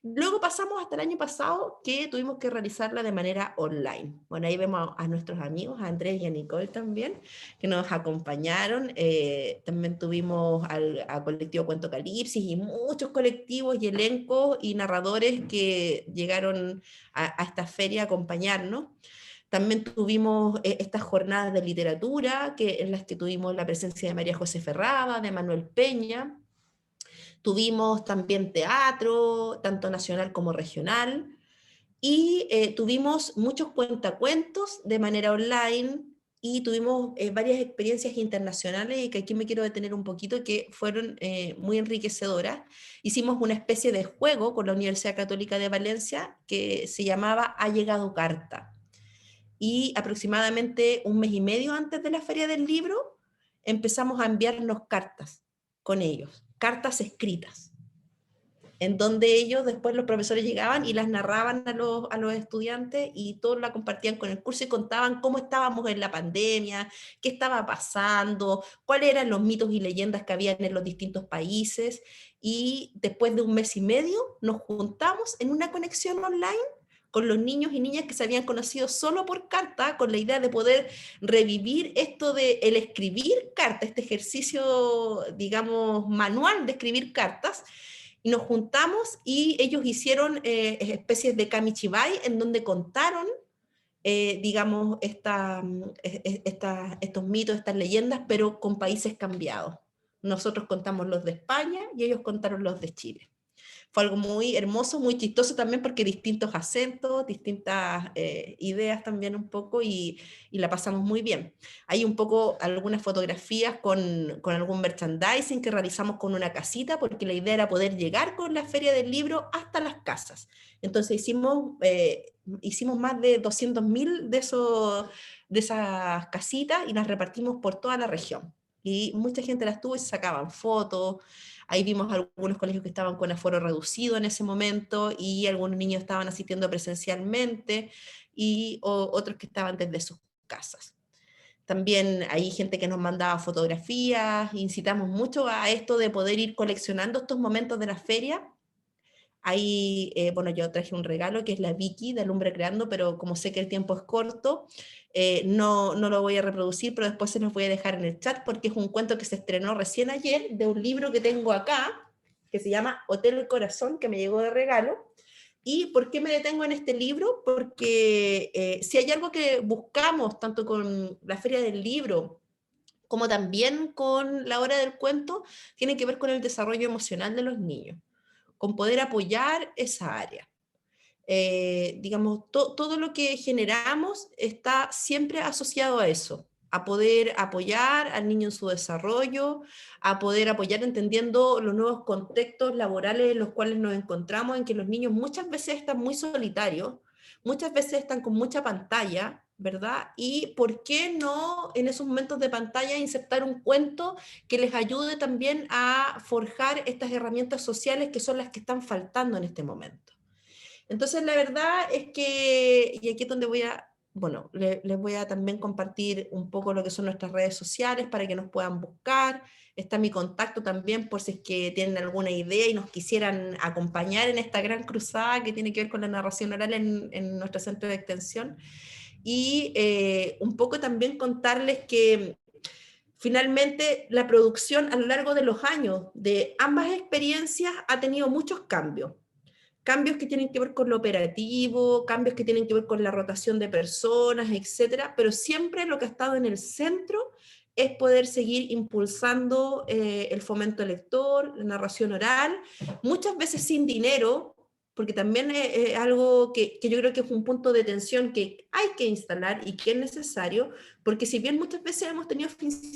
Luego pasamos hasta el año pasado, que tuvimos que realizarla de manera online. Bueno, ahí vemos a nuestros amigos, a Andrés y a Nicole también, que nos acompañaron. También tuvimos al colectivo Cuento Calipsis y muchos colectivos y elencos y narradores que llegaron a esta feria a acompañarnos. También tuvimos estas jornadas de literatura, en las que tuvimos la presencia de María José Ferrada, de Manuel Peña. Tuvimos también teatro, tanto nacional como regional, y tuvimos muchos cuentacuentos de manera online, y tuvimos varias experiencias internacionales, y que aquí me quiero detener un poquito, que fueron muy enriquecedoras. Hicimos una especie de juego con la Universidad Católica de Valencia que se llamaba Ha llegado carta, y aproximadamente 1 mes y medio antes de la Feria del Libro empezamos a enviarnos cartas con ellos, cartas escritas, en donde ellos, después los profesores llegaban y las narraban a los estudiantes, y todos la compartían con el curso y contaban cómo estábamos en la pandemia, qué estaba pasando, cuáles eran los mitos y leyendas que habían en los distintos países, y después de 1 mes y medio nos juntamos en una conexión online con los niños y niñas que se habían conocido solo por carta, con la idea de poder revivir esto de el escribir cartas, este ejercicio, digamos, manual de escribir cartas. Y nos juntamos y ellos hicieron especies de kamichibai, en donde contaron, digamos, estos mitos, estas leyendas, pero con países cambiados. Nosotros contamos los de España y ellos contaron los de Chile. Fue algo muy hermoso, muy chistoso también porque distintos acentos, distintas ideas también un poco y la pasamos muy bien. Hay un poco algunas fotografías con algún merchandising que realizamos con una casita porque la idea era poder llegar con la Feria del Libro hasta las casas. Entonces hicimos más de 200.000 de esas casitas y las repartimos por toda la región. Y mucha gente las tuvo y se sacaban fotos. Ahí vimos algunos colegios que estaban con aforo reducido en ese momento y algunos niños estaban asistiendo presencialmente y otros que estaban desde sus casas. También hay gente que nos mandaba fotografías, incitamos mucho a esto de poder ir coleccionando estos momentos de la feria. Ahí, bueno, yo traje un regalo que es la Vicky de Alumbre Creando, pero como sé que el tiempo es corto, no lo voy a reproducir, pero después se los voy a dejar en el chat porque es un cuento que se estrenó recién ayer de un libro que tengo acá, que se llama Hotel Corazón, que me llegó de regalo. ¿Y por qué me detengo en este libro? Porque si hay algo que buscamos, tanto con la Feria del Libro, como también con la hora del cuento, tiene que ver con el desarrollo emocional de los niños, con poder apoyar esa área. Digamos, todo lo que generamos está siempre asociado a eso, a poder apoyar al niño en su desarrollo, a poder apoyar entendiendo los nuevos contextos laborales en los cuales nos encontramos, en que los niños muchas veces están muy solitarios, muchas veces están con mucha pantalla, ¿verdad? Y por qué no en esos momentos de pantalla insertar un cuento que les ayude también a forjar estas herramientas sociales que son las que están faltando en este momento. Entonces, la verdad es que, y aquí es donde voy a, bueno, les voy a también compartir un poco lo que son nuestras redes sociales para que nos puedan buscar. Está mi contacto también por si es que tienen alguna idea y nos quisieran acompañar en esta gran cruzada que tiene que ver con la narración oral en nuestro centro de extensión. Y un poco también contarles que finalmente la producción a lo largo de los años de ambas experiencias ha tenido muchos cambios. Cambios que tienen que ver con lo operativo, cambios que tienen que ver con la rotación de personas, etcétera, pero siempre lo que ha estado en el centro es poder seguir impulsando el fomento lector, la narración oral, muchas veces sin dinero, porque también es algo que yo creo que es un punto de tensión que hay que instalar y que es necesario, porque si bien muchas veces hemos tenido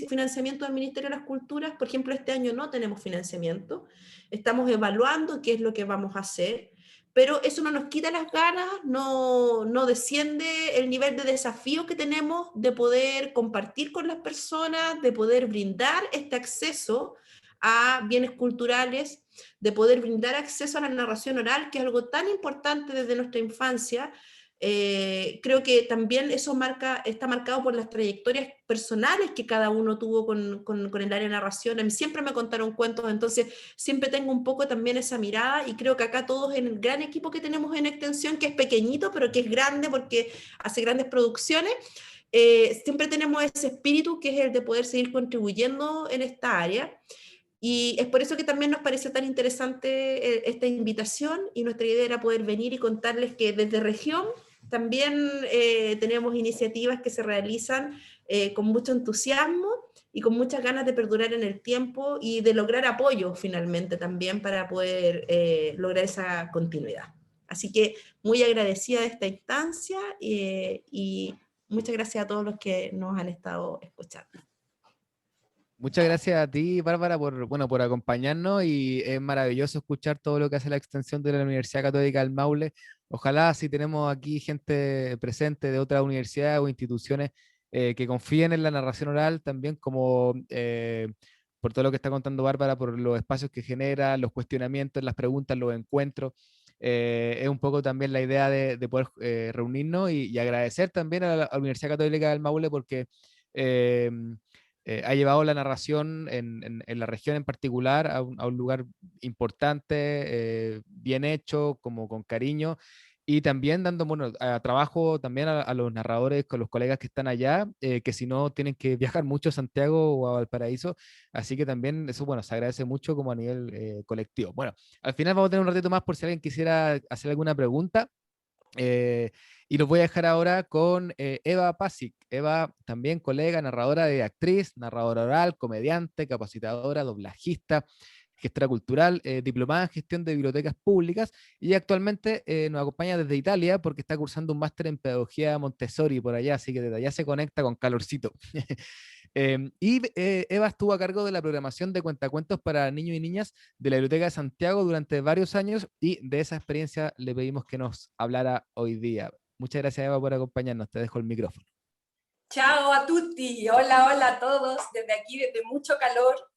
financiamiento del Ministerio de las Culturas, por ejemplo, este año no tenemos financiamiento, estamos evaluando qué es lo que vamos a hacer, pero eso no nos quita las ganas, no desciende el nivel de desafío que tenemos de poder compartir con las personas, de poder brindar este acceso a bienes culturales, de poder brindar acceso a la narración oral, que es algo tan importante desde nuestra infancia. Creo que también eso está marcado por las trayectorias personales que cada uno tuvo con el área de narración. A mí siempre me contaron cuentos, entonces siempre tengo un poco también esa mirada y creo que acá todos en el gran equipo que tenemos en Extensión, que es pequeñito, pero que es grande porque hace grandes producciones, siempre tenemos ese espíritu que es el de poder seguir contribuyendo en esta área. Y es por eso que también nos parece tan interesante esta invitación y nuestra idea era poder venir y contarles que desde región también tenemos iniciativas que se realizan con mucho entusiasmo y con muchas ganas de perdurar en el tiempo y de lograr apoyo finalmente también para poder lograr esa continuidad. Así que muy agradecida de esta instancia y muchas gracias a todos los que nos han estado escuchando.
Muchas gracias a ti, Bárbara, por acompañarnos y es maravilloso escuchar todo lo que hace la extensión de la Universidad Católica del Maule. Ojalá si tenemos aquí gente presente de otras universidades o instituciones que confíen en la narración oral también como por todo lo que está contando Bárbara, por los espacios que genera, los cuestionamientos, las preguntas, los encuentros. Es un poco también la idea de poder reunirnos y agradecer también a la Universidad Católica del Maule porque ha llevado la narración en la región en particular a un lugar importante, bien hecho, como con cariño, y también dando bueno, trabajo también a los narradores, con los colegas que están allá, que si no tienen que viajar mucho a Santiago o a Valparaíso, así que también eso, bueno, se agradece mucho como a nivel colectivo. Bueno, al final vamos a tener un ratito más por si alguien quisiera hacer alguna pregunta. Y los voy a dejar ahora con Eva Pasic. Eva, también colega, narradora de actriz, narradora oral, comediante, capacitadora, doblajista. gestora cultural, diplomada en gestión de bibliotecas públicas, y actualmente nos acompaña desde Italia porque está cursando un máster en pedagogía Montessori por allá, así que desde allá se conecta con calorcito. Eva estuvo a cargo de la programación de cuentacuentos para niños y niñas de la Biblioteca de Santiago durante varios años, y de esa experiencia le pedimos que nos hablara hoy día. Muchas gracias, Eva, por acompañarnos. Te dejo el micrófono.
Ciao a tutti, hola, hola a todos, desde aquí, desde mucho calor,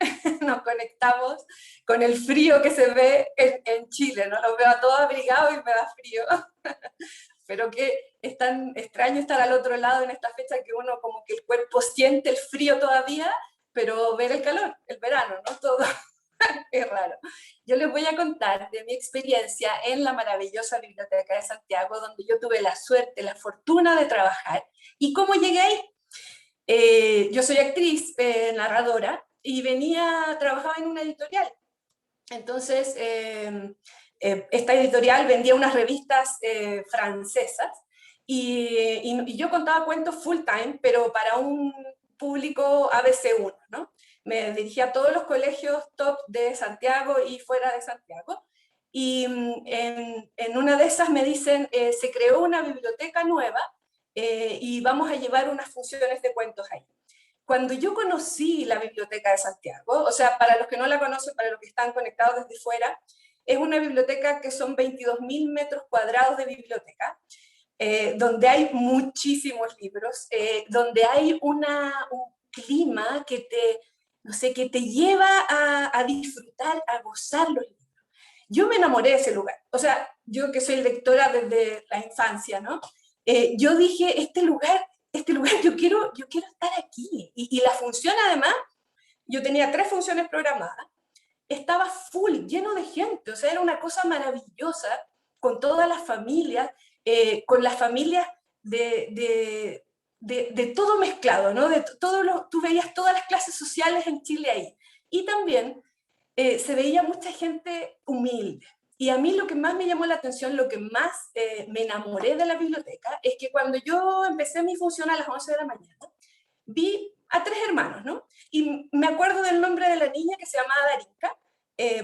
nos conectamos con el frío que se ve en Chile, ¿no? Los veo a todos abrigados y me da frío, pero que es tan extraño estar al otro lado en esta fecha que uno como que el cuerpo siente el frío todavía, pero ver el calor, el verano, ¿no? Todo es raro. Yo les voy a contar de mi experiencia en la maravillosa Biblioteca de Santiago, donde yo tuve la suerte, la fortuna de trabajar. ¿Y cómo llegué ahí? Yo soy actriz, narradora, y trabajaba en una editorial. Entonces, esta editorial vendía unas revistas francesas, y yo contaba cuentos full time, pero para un público ABC1, ¿no? Me dirigía a todos los colegios top de Santiago y fuera de Santiago, y en una de esas me dicen, se creó una biblioteca nueva, y vamos a llevar unas funciones de cuentos ahí. Cuando yo conocí la Biblioteca de Santiago, o sea, para los que no la conocen, para los que están conectados desde fuera, es una biblioteca que son 22.000 metros cuadrados de biblioteca, donde hay muchísimos libros, donde hay un clima que no sé, que te lleva a disfrutar, a gozar los libros. Yo me enamoré de ese lugar, o sea, yo que soy lectora desde la infancia, ¿no? Yo dije, este lugar, yo quiero estar aquí. Y la función, además, yo tenía 3 funciones programadas, estaba full, lleno de gente, o sea, era una cosa maravillosa, con todas las familias, con las familias de todo mezclado, ¿no? Tú veías todas las clases sociales en Chile ahí. Y también se veía mucha gente humilde. Y a mí lo que más me llamó la atención, lo que más me enamoré de la biblioteca, es que cuando yo empecé mi función a las 11 de la mañana, vi a 3 hermanos, ¿no? Y me acuerdo del nombre de la niña, que se llamaba Darinka,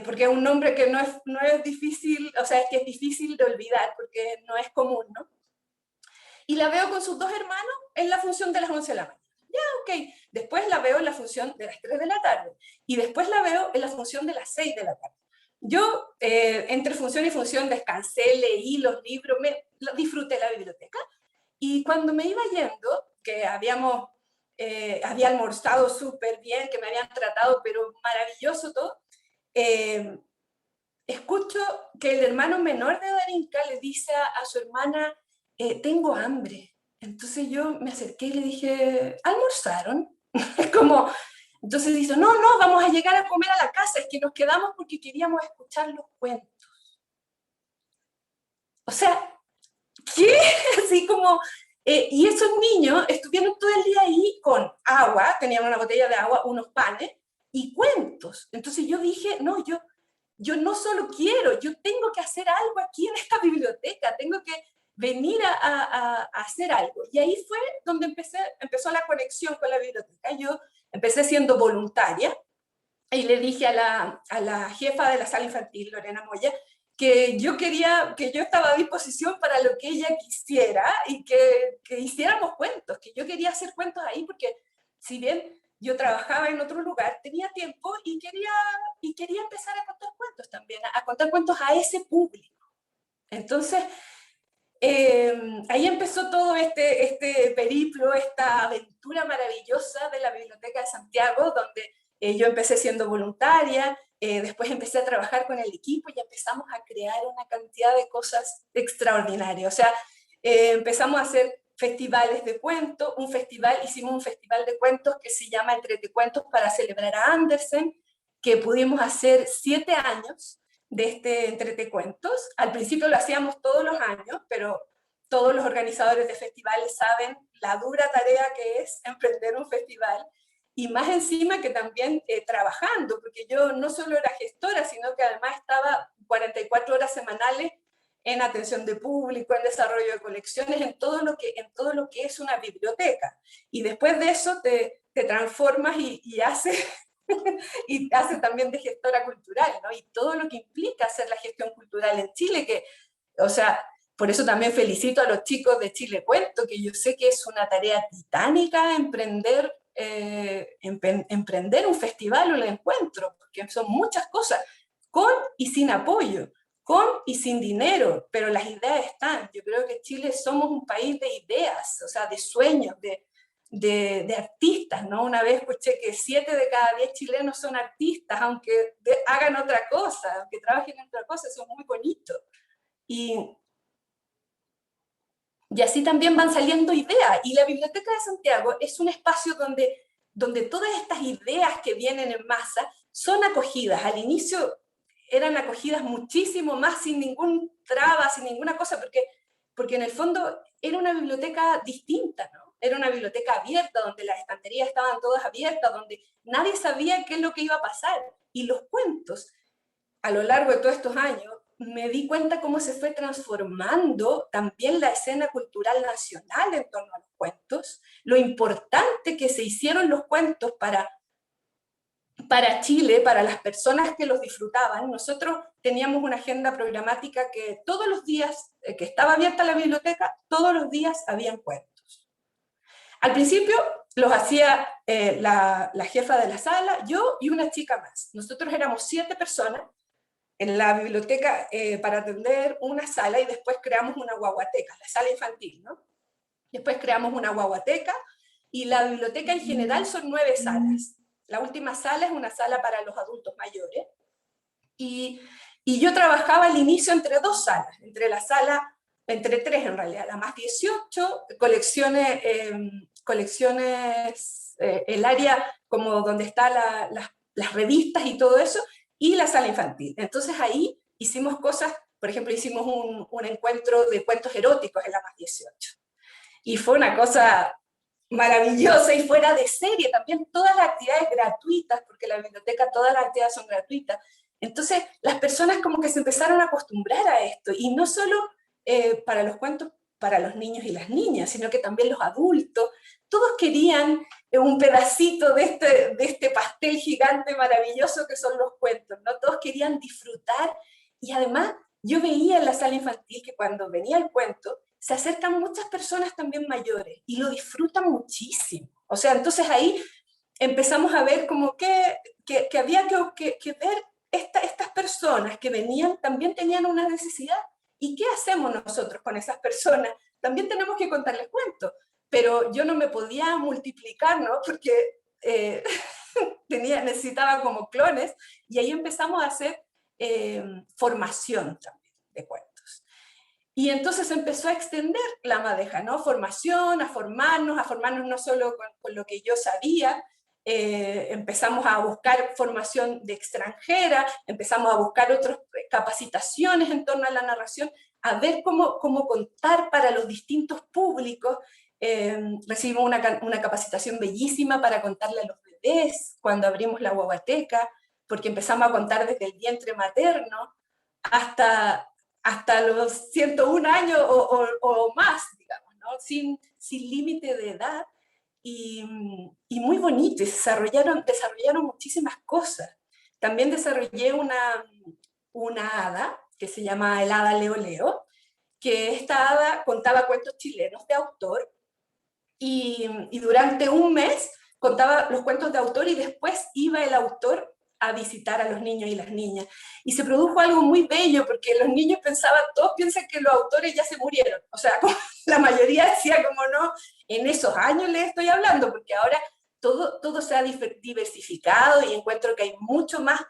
porque es un nombre que no es difícil, o sea, es que es difícil de olvidar, porque no es común, ¿no? Y la veo con sus 2 hermanos en la función de las 11 de la mañana. Ya, ok. Después la veo en la función de las 3 de la tarde. Y después la veo en la función de las 6 de la tarde. Yo, entre función y función, descansé, leí los libros, disfruté la biblioteca. Y cuando me iba yendo, que había almorzado súper bien, que me habían tratado, pero maravilloso todo, escucho que el hermano menor de Darinka le dice a su hermana, tengo hambre. Entonces yo me acerqué y le dije, ¿almorzaron? Como, entonces dice, no, vamos a llegar a comer a la casa, es que nos quedamos porque queríamos escuchar los cuentos. O sea, ¿qué? Así como, y esos niños estuvieron todo el día ahí con agua, tenían una botella de agua, unos panes y cuentos. Entonces yo dije, no, yo no solo quiero, yo tengo que hacer algo aquí en esta biblioteca, tengo que venir a hacer algo. Y ahí fue donde empezó la conexión con la biblioteca. Yo empecé siendo voluntaria y le dije a la jefa de la sala infantil, Lorena Moya, que yo estaba a disposición para lo que ella quisiera y que hiciéramos cuentos, que yo quería hacer cuentos ahí porque si bien yo trabajaba en otro lugar, tenía tiempo y quería empezar a contar cuentos también, a contar cuentos a ese público. Entonces, ahí empezó todo este periplo, esta aventura maravillosa de la Biblioteca de Santiago, donde yo empecé siendo voluntaria, después empecé a trabajar con el equipo y empezamos a crear una cantidad de cosas extraordinarias. O sea, empezamos a hacer festivales de cuentos, hicimos un festival de cuentos que se llama Entretecuentos para celebrar a Andersen, que pudimos hacer 7 años de este Entretecuentos. Al principio lo hacíamos todos los años, pero todos los organizadores de festivales saben la dura tarea que es emprender un festival, y más encima que también trabajando, porque yo no solo era gestora, sino que además estaba 44 horas semanales en atención de público, en desarrollo de colecciones, en todo lo que es una biblioteca. Y después de eso te transformas y haces y hace también de gestora cultural, ¿no? Y todo lo que implica hacer la gestión cultural en Chile, que, o sea, por eso también felicito a los chicos de Chile Cuento, que yo sé que es una tarea titánica emprender, emprender un festival o un encuentro, porque son muchas cosas, con y sin apoyo, con y sin dinero, pero las ideas están. Yo creo que Chile somos un país de ideas, o sea, de sueños, de artistas, ¿no? Una vez escuché que 7 de cada 10 chilenos son artistas, aunque hagan otra cosa, aunque trabajen en otra cosa, eso es muy bonito. Y así también van saliendo ideas. Y la Biblioteca de Santiago es un espacio donde todas estas ideas que vienen en masa son acogidas. Al inicio eran acogidas muchísimo más, sin ningún traba, sin ninguna cosa, porque en el fondo era una biblioteca distinta, ¿no? Era una biblioteca abierta, donde las estanterías estaban todas abiertas, donde nadie sabía qué es lo que iba a pasar. Y los cuentos, a lo largo de todos estos años, me di cuenta cómo se fue transformando también la escena cultural nacional en torno a los cuentos, lo importante que se hicieron los cuentos para Chile, para las personas que los disfrutaban. Nosotros teníamos una agenda programática que todos los días, que estaba abierta la biblioteca, todos los días habían cuentos. Al principio los hacía la jefa de la sala, yo y una chica más. Nosotros éramos 7 personas en la biblioteca para atender una sala, y después creamos una guaguateca, la sala infantil, ¿no? Después creamos una guaguateca, y la biblioteca en general son 9 salas. La última sala es una sala para los adultos mayores, y yo trabajaba al inicio entre 2 salas, entre 3 en realidad, la más 18, colecciones, el área como donde están las revistas y todo eso, y la sala infantil. Entonces ahí hicimos cosas, por ejemplo, hicimos un encuentro de cuentos eróticos en la más 18. Y fue una cosa maravillosa y fuera de serie. También todas las actividades gratuitas, porque en la biblioteca todas las actividades son gratuitas. Entonces las personas como que se empezaron a acostumbrar a esto, y no solo para los cuentos para los niños y las niñas, sino que también los adultos. Todos querían un pedacito de este pastel gigante maravilloso que son los cuentos, ¿no? Todos querían disfrutar, y además yo veía en la sala infantil que cuando venía el cuento se acercan muchas personas también mayores y lo disfrutan muchísimo. O sea, entonces ahí empezamos a ver como que había que ver estas personas que venían también tenían una necesidad. ¿Y qué hacemos nosotros con esas personas? También tenemos que contarles cuentos, pero yo no me podía multiplicar, ¿no? Porque necesitaba como clones, y ahí empezamos a hacer formación también de cuentos. Y entonces empezó a extender la madeja, ¿no? Formación, a formarnos no solo con lo que yo sabía. Empezamos a buscar formación de extranjera, empezamos a buscar otras capacitaciones en torno a la narración, a ver cómo contar para los distintos públicos. Recibimos una capacitación bellísima para contarle a los bebés cuando abrimos la guaguateca, porque empezamos a contar desde el vientre materno hasta los 101 años o más, digamos, ¿no? Sin límite de edad. Y muy bonito, y desarrollaron muchísimas cosas. También desarrollé una hada que se llama el hada Leo Leo, que esta hada contaba cuentos chilenos de autor, y durante un mes contaba los cuentos de autor, y después iba el autor a visitar a los niños y las niñas. Y se produjo algo muy bello, porque los niños todos piensan que los autores ya se murieron. O sea, la mayoría decía como no, en esos años les estoy hablando, porque ahora todo se ha diversificado, y encuentro que hay mucho más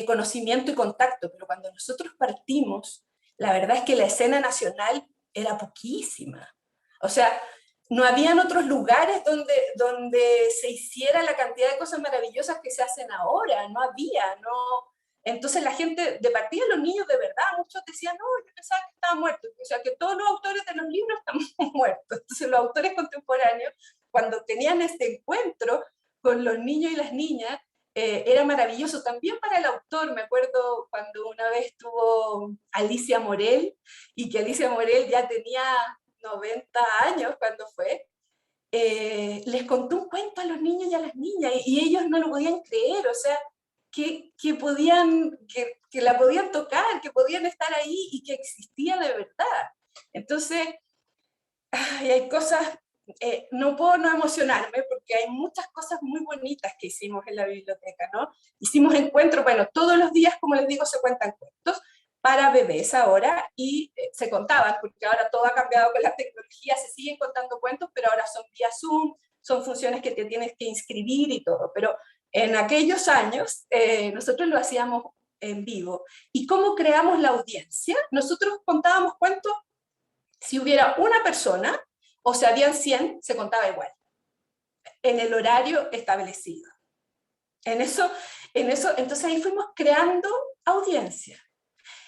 conocimiento y contacto. Pero cuando nosotros partimos, la verdad es que la escena nacional era poquísima. O sea, no habían otros lugares donde se hiciera la cantidad de cosas maravillosas que se hacen ahora, no había, no. Entonces la gente, de partida los niños de verdad, muchos decían, no, yo pensaba que estaba muerto, o sea, que todos los autores de los libros están muertos. Entonces los autores contemporáneos, cuando tenían este encuentro con los niños y las niñas, era maravilloso también para el autor. Me acuerdo cuando una vez estuvo Alicia Morel, y que Alicia Morel ya tenía 90 años cuando fue, les contó un cuento a los niños y a las niñas, y ellos no lo podían creer, o sea, que la podían tocar, que podían estar ahí y que existía de verdad. Entonces, hay cosas, no puedo no emocionarme porque hay muchas cosas muy bonitas que hicimos en la biblioteca, ¿no? Hicimos encuentros, bueno, todos los días, como les digo, se cuentan cuentos para bebés ahora, y se contaban, porque ahora todo ha cambiado con la tecnología, se siguen contando cuentos, pero ahora son vía Zoom, son funciones que te tienes que inscribir y todo, pero en aquellos años nosotros lo hacíamos en vivo. ¿Y cómo creamos la audiencia? Nosotros contábamos cuentos, si hubiera una persona, o si habían 100, se contaba igual, en el horario establecido. En eso, entonces ahí fuimos creando audiencia.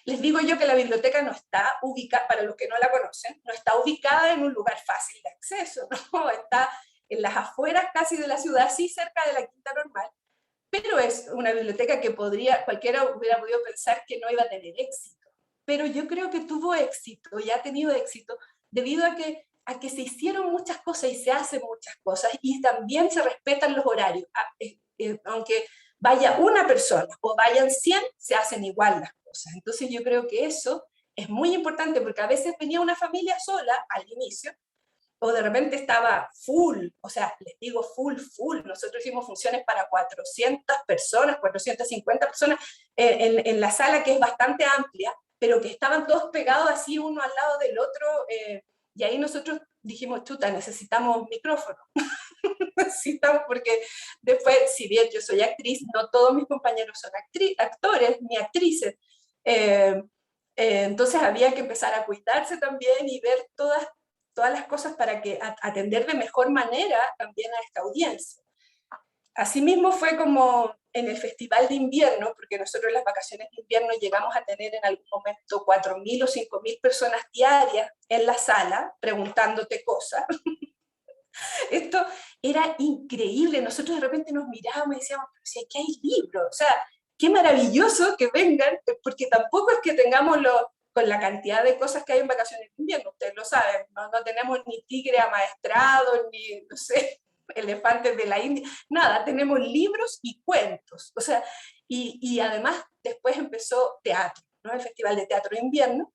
Les digo yo que la biblioteca no está ubicada, para los que no la conocen, no está ubicada en un lugar fácil de acceso, ¿no? Está en las afueras casi de la ciudad, sí cerca de la Quinta Normal, pero es una biblioteca que cualquiera hubiera podido pensar que no iba a tener éxito. Pero yo creo que tuvo éxito y ha tenido éxito debido a que se hicieron muchas cosas y se hacen muchas cosas, y también se respetan los horarios. Aunque vaya una persona o vayan 100, se hacen igual las cosas. Entonces yo creo que eso es muy importante, porque a veces venía una familia sola al inicio, o de repente estaba full, o sea, les digo full. Nosotros hicimos funciones para 400 personas, 450 personas, en la sala, que es bastante amplia, pero que estaban todos pegados así uno al lado del otro, y ahí nosotros dijimos, chuta, necesitamos micrófono. Necesitamos, porque después, si bien yo soy actriz, no todos mis compañeros son actores ni actrices. Entonces había que empezar a cuidarse también y ver todas las cosas para atender de mejor manera también a esta audiencia. Asimismo fue como en el Festival de Invierno, porque nosotros en las vacaciones de invierno llegamos a tener en algún momento 4.000 o 5.000 personas diarias en la sala preguntándote cosas. Esto era increíble, nosotros de repente nos mirábamos y decíamos, pero si aquí hay libros, o sea, qué maravilloso que vengan, porque tampoco es que tengamos con la cantidad de cosas que hay en vacaciones de invierno, ustedes lo saben, no tenemos ni tigre amaestrado, ni, no sé, elefantes de la India, nada, tenemos libros y cuentos, o sea, y además después empezó teatro, ¿no? El Festival de Teatro de Invierno,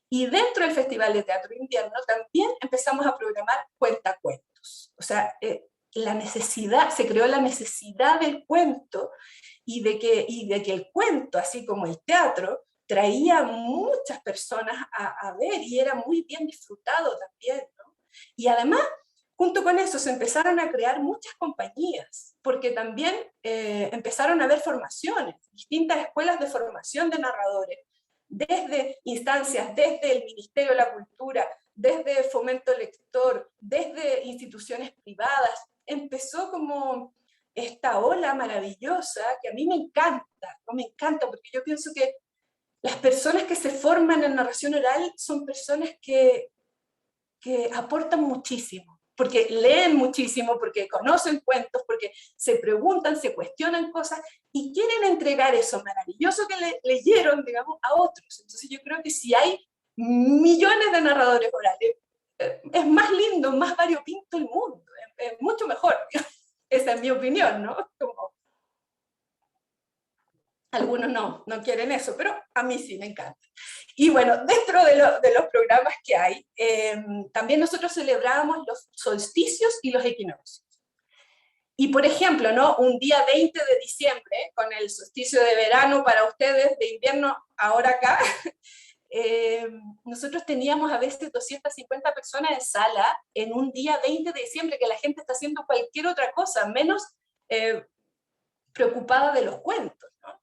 y dentro del Festival de Teatro de Invierno también empezamos a programar cuentacuentos, o sea, se creó la necesidad del cuento, y de que el cuento, así como el teatro, traía muchas personas a ver, y era muy bien disfrutado también, ¿no? Y además, junto con eso, se empezaron a crear muchas compañías, porque también empezaron a haber formaciones, distintas escuelas de formación de narradores, desde instancias, desde el Ministerio de la Cultura, desde Fomento Lector, desde instituciones privadas. Empezó como esta ola maravillosa que a mí me encanta, ¿no? Me encanta, porque yo pienso que las personas que se forman en narración oral son personas que aportan muchísimo, porque leen muchísimo, porque conocen cuentos, porque se preguntan, se cuestionan cosas y quieren entregar eso maravilloso que leyeron, digamos, a otros. Entonces yo creo que si hay millones de narradores orales, es más lindo, más variopinto el mundo, es mucho mejor. Esa es mi opinión, ¿no? Como algunos no quieren eso, pero a mí sí me encanta. Y bueno, dentro de los programas que hay, también nosotros celebrábamos los solsticios y los equinoccios. Y por ejemplo, ¿no? Un día 20 de diciembre, con el solsticio de verano para ustedes, de invierno ahora acá, nosotros teníamos a veces 250 personas en sala en un día 20 de diciembre, que la gente está haciendo cualquier otra cosa, menos preocupada de los cuentos, ¿no?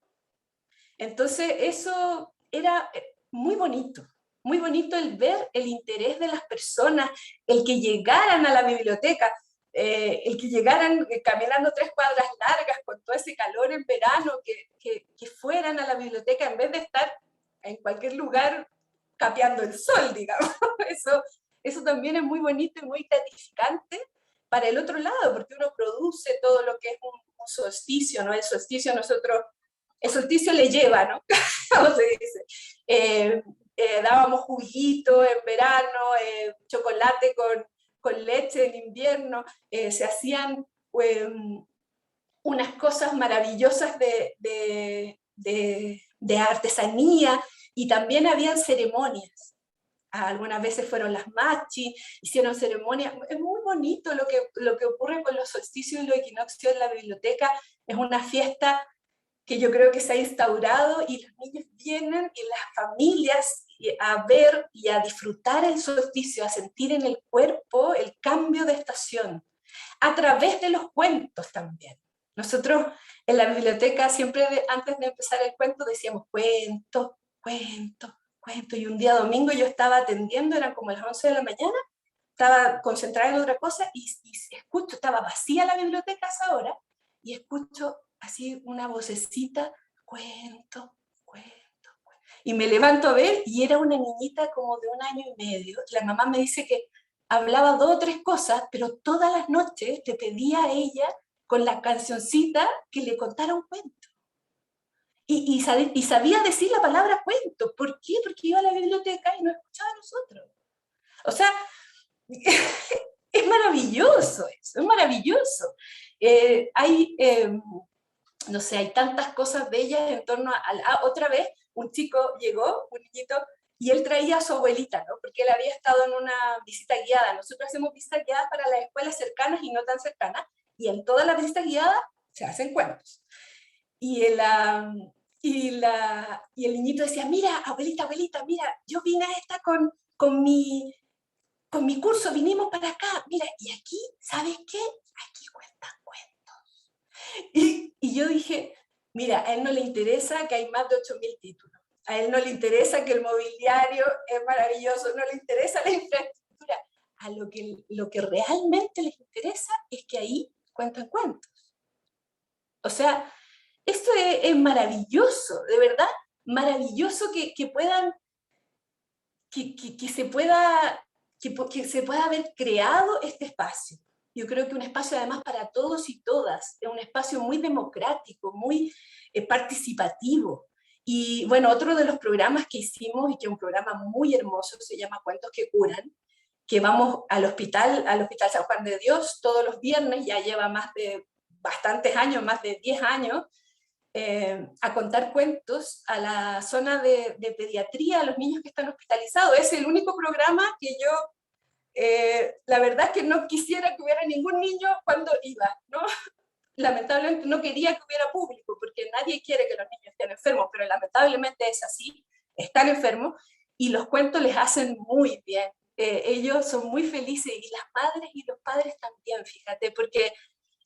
Entonces eso era muy bonito el ver el interés de las personas, el que llegaran a la biblioteca, el que llegaran caminando 3 cuadras largas con todo ese calor en verano, que fueran a la biblioteca en vez de estar en cualquier lugar capeando el sol, digamos. Eso también es muy bonito y muy gratificante para el otro lado, porque uno produce todo lo que es un solsticio, ¿no? El solsticio le lleva, ¿no? ¿Cómo se dice? Dábamos juguito en verano, chocolate con leche en invierno, se hacían unas cosas maravillosas de artesanía, y también habían ceremonias. Algunas veces fueron las machi, hicieron ceremonias. Es muy bonito lo que ocurre con los solsticios y los equinoccios en la biblioteca. Es una fiesta que yo creo que se ha instaurado, y los niños vienen, y las familias, a ver y a disfrutar el solsticio, a sentir en el cuerpo el cambio de estación, a través de los cuentos también. Nosotros en la biblioteca siempre antes de empezar el cuento decíamos cuento, cuento, cuento, y un día domingo yo estaba atendiendo, eran como las 11 de la mañana, estaba concentrada en otra cosa, y escucho, estaba vacía la biblioteca a esa hora, y escucho así una vocecita, cuento, cuento, cuento. Y me levanto a ver, y era una niñita como de 1 año y medio. La mamá me dice que hablaba 2 o 3 cosas, pero todas las noches le pedía a ella, con la cancioncita, que le contara un cuento. Y sabía decir la palabra cuento. ¿Por qué? Porque iba a la biblioteca y nos escuchaba a nosotros. O sea, es maravilloso eso, es maravilloso. No sé, hay tantas cosas bellas en torno a otra vez un chico llegó, un niñito, y él traía a su abuelita, ¿no? Porque él había estado en una visita guiada. Nosotros hacemos visitas guiadas para las escuelas cercanas y no tan cercanas, y en todas las visitas guiadas se hacen cuentos. Y el niñito decía, mira, abuelita, mira, yo vine a esta con mi curso, vinimos para acá, mira, y aquí, ¿sabes qué? Aquí cuentan cuentos. Y yo dije, mira, a él no le interesa que hay más de 8.000 títulos, a él no le interesa que el mobiliario es maravilloso, no le interesa la infraestructura, a lo que realmente les interesa es que ahí cuentan cuentos. O sea, esto es maravilloso, de verdad, maravilloso que puedan, que se pueda haber creado este espacio. Yo creo que un espacio además para todos y todas, es un espacio muy democrático, muy participativo. Y bueno, otro de los programas que hicimos, y que es un programa muy hermoso, se llama Cuentos que Curan, que vamos al Hospital San Juan de Dios todos los viernes, ya lleva más de bastantes años, más de 10 años, a contar cuentos a la zona de pediatría, a los niños que están hospitalizados. Es el único programa que yo, la verdad es que no quisiera que hubiera ningún niño cuando iba, ¿no? Lamentablemente no quería que hubiera público, porque nadie quiere que los niños estén enfermos, pero lamentablemente es así, están enfermos, y los cuentos les hacen muy bien. Ellos son muy felices, y las madres y los padres también, fíjate, porque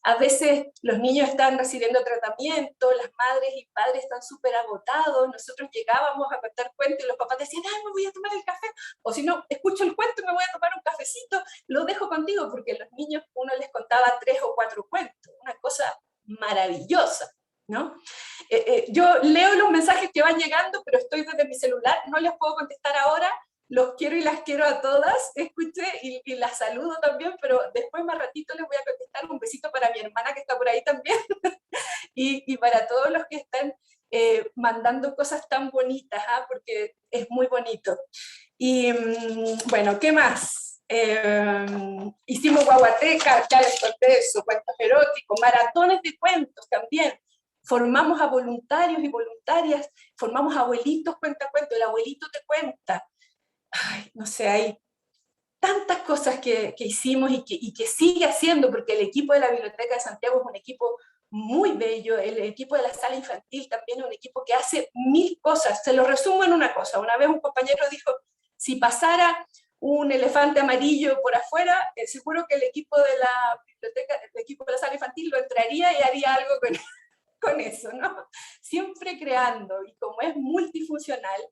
a veces los niños están recibiendo tratamiento, las madres y padres están súper agotados, nosotros llegábamos a contar cuentos y los papás decían, ay, me voy a tomar el café, o si no, escucho el cuento y me voy a tomar un cafecito, lo dejo contigo, porque los niños uno les contaba 3 o 4 cuentos, una cosa maravillosa, ¿no? Yo leo los mensajes que van llegando, pero estoy desde mi celular, no les puedo contestar ahora. Los quiero y las quiero a todas, escuché, y las saludo también, pero después más ratito les voy a contestar. Un besito para mi hermana que está por ahí también, y para todos los que están mandando cosas tan bonitas, porque es muy bonito. Y bueno, ¿qué más? Hicimos guaguateca, ya les conté eso, cuentos eróticos, maratones de cuentos también. Formamos a voluntarios y voluntarias, formamos a abuelitos cuentacuentos, el abuelito te cuenta. Ay, no sé, hay tantas cosas que hicimos y que sigue haciendo, porque el equipo de la Biblioteca de Santiago es un equipo muy bello, el equipo de la sala infantil también es un equipo que hace 1000 cosas. Se lo resumo en una cosa. Una vez un compañero dijo, si pasara un elefante amarillo por afuera, seguro que el equipo de la biblioteca, el equipo de la sala infantil lo entraría y haría algo con eso, ¿no? Siempre creando, y como es multifuncional,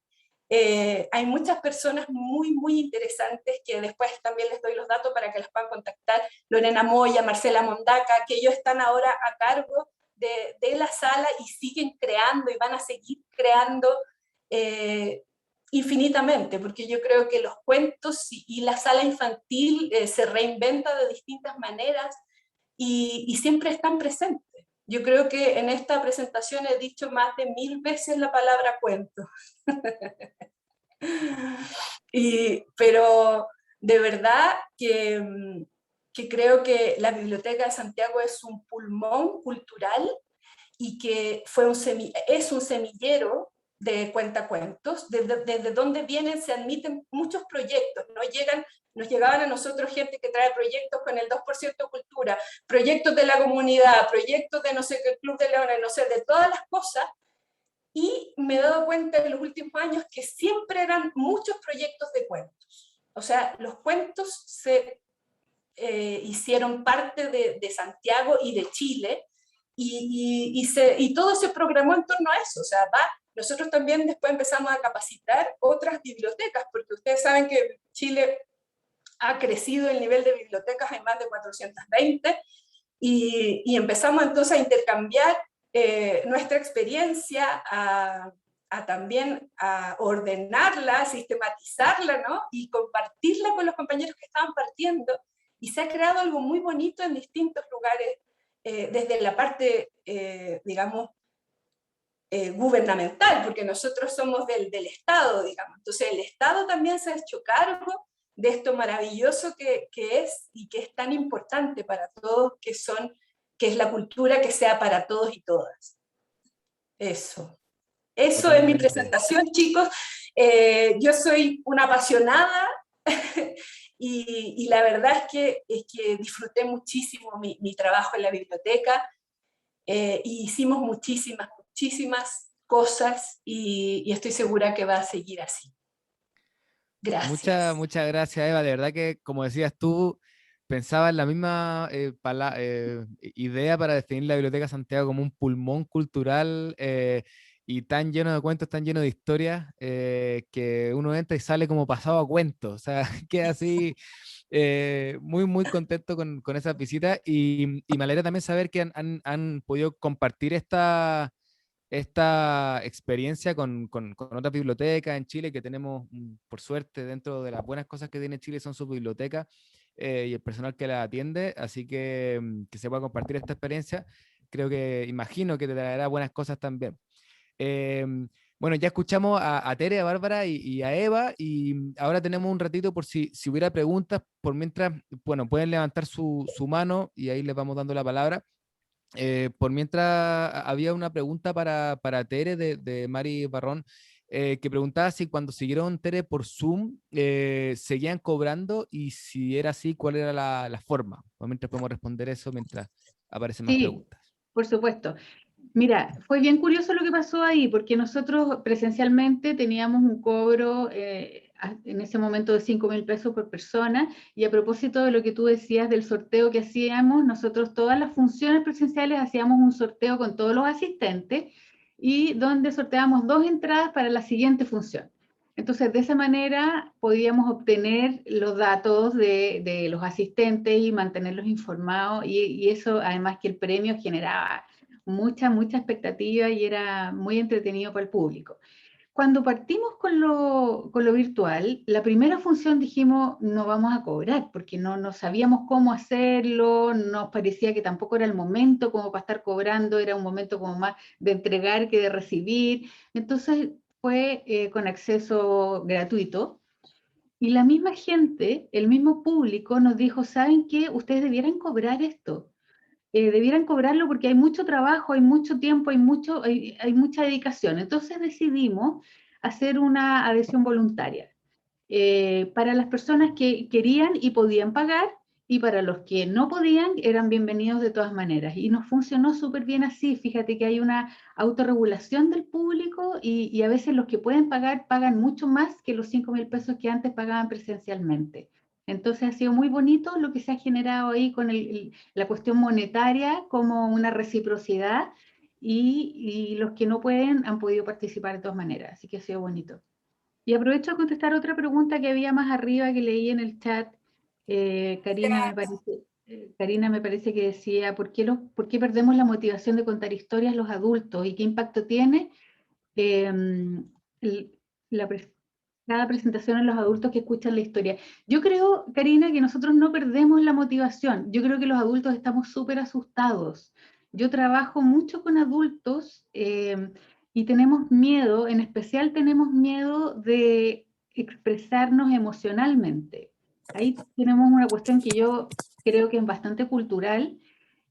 hay muchas personas muy, muy interesantes, que después también les doy los datos para que las puedan contactar. Lorena Moya, Marcela Mondaca, que ellos están ahora a cargo de la sala y siguen creando y van a seguir creando infinitamente, porque yo creo que los cuentos y la sala infantil se reinventa de distintas maneras y siempre están presentes. Yo creo que en esta presentación he dicho más de 1000 veces la palabra cuento. Pero De verdad que creo que la Biblioteca de Santiago es un pulmón cultural y que es un semillero de cuentacuentos, desde donde vienen, se admiten muchos proyectos, nos llegaban a nosotros gente que trae proyectos con el 2% cultura, proyectos de la comunidad, proyectos de no sé qué Club de Leones, no sé, de todas las cosas, y me he dado cuenta en los últimos años que siempre eran muchos proyectos de cuentos. O sea, los cuentos se hicieron parte de Santiago y de Chile, y todo se programó en torno a eso. O sea, nosotros también después empezamos a capacitar otras bibliotecas, porque ustedes saben que Chile ha crecido el nivel de bibliotecas en más de 420, y empezamos entonces a intercambiar nuestra experiencia, también a ordenarla, a sistematizarla, ¿no? Y compartirla con los compañeros que estaban partiendo, y se ha creado algo muy bonito en distintos lugares, desde la parte, digamos, gubernamental, porque nosotros somos del Estado, digamos. Entonces el Estado también se ha hecho cargo de esto maravilloso que es, y que es tan importante para todos, que es la cultura, que sea para todos y todas. Eso es mi presentación, chicos. Yo soy una apasionada y la verdad es que disfruté muchísimo mi trabajo en la biblioteca, y hicimos muchísimas cosas, y estoy segura que va a seguir así. Gracias.
Muchas gracias, Eva. De verdad que, como decías tú, pensaba en la misma idea para definir la Biblioteca Santiago como un pulmón cultural, y tan lleno de cuentos, tan lleno de historias, que uno entra y sale como pasado a cuentos. O sea, queda así muy contento con esas visitas, y me alegra también saber que han podido compartir esta experiencia con otras bibliotecas en Chile, que tenemos, por suerte, dentro de las buenas cosas que tiene Chile son sus bibliotecas, y el personal que las atiende, así que se pueda compartir esta experiencia, imagino que te traerá buenas cosas también. Bueno, ya escuchamos a Tere, a Bárbara y a Eva, y ahora tenemos un ratito por si hubiera preguntas, por mientras, bueno, pueden levantar su mano y ahí les vamos dando la palabra. Por mientras, había una pregunta para Tere de Mari Barrón, que preguntaba si cuando siguieron Tere por Zoom seguían cobrando, y si era así, cuál era la forma. Por mientras podemos responder eso mientras aparecen más preguntas.
Por supuesto. Mira, fue bien curioso lo que pasó ahí, porque nosotros presencialmente teníamos un cobro en ese momento de 5.000 pesos por persona, y a propósito de lo que tú decías del sorteo que hacíamos, nosotros todas las funciones presenciales hacíamos un sorteo con todos los asistentes, y donde sorteábamos 2 entradas para la siguiente función. Entonces, de esa manera podíamos obtener los datos de los asistentes y mantenerlos informados, y eso, además que el premio generaba mucha expectativa y era muy entretenido para el público. Cuando partimos con lo virtual, la primera función dijimos, no vamos a cobrar, porque no sabíamos cómo hacerlo, nos parecía que tampoco era el momento como para estar cobrando, era un momento como más de entregar que de recibir. Entonces fue con acceso gratuito. Y la misma gente, el mismo público nos dijo, ¿saben qué? Ustedes debieran cobrar esto. Debieran cobrarlo porque hay mucho trabajo, hay mucho tiempo, hay mucha dedicación. Entonces decidimos hacer una adhesión voluntaria para las personas que querían y podían pagar, y para los que no podían eran bienvenidos de todas maneras. Y nos funcionó súper bien así. Fíjate que hay una autorregulación del público, y a veces los que pueden pagar pagan mucho más que los 5.000 pesos que antes pagaban presencialmente. Entonces ha sido muy bonito lo que se ha generado ahí con la cuestión monetaria como una reciprocidad, y los que no pueden han podido participar de todas maneras. Así que ha sido bonito. Y aprovecho a contestar otra pregunta que había más arriba que leí en el chat. Karina me parece que decía, ¿por qué perdemos la motivación de contar historias los adultos y qué impacto tiene cada presentación en los adultos que escuchan la historia? Yo creo, Karina, que nosotros no perdemos la motivación. Yo creo que los adultos estamos súper asustados. Yo trabajo mucho con adultos y tenemos miedo, en especial tenemos miedo de expresarnos emocionalmente. ahí tenemos una cuestión que yo creo que es bastante cultural,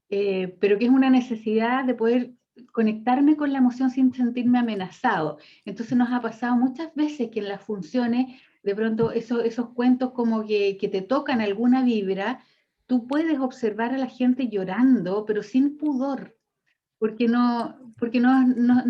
pero que es una necesidad de poder conectarme con la emoción sin sentirme amenazado. Entonces nos ha pasado muchas veces que en las funciones, de pronto esos cuentos como que te tocan alguna vibra, tú puedes observar a la gente llorando, pero sin pudor, porque no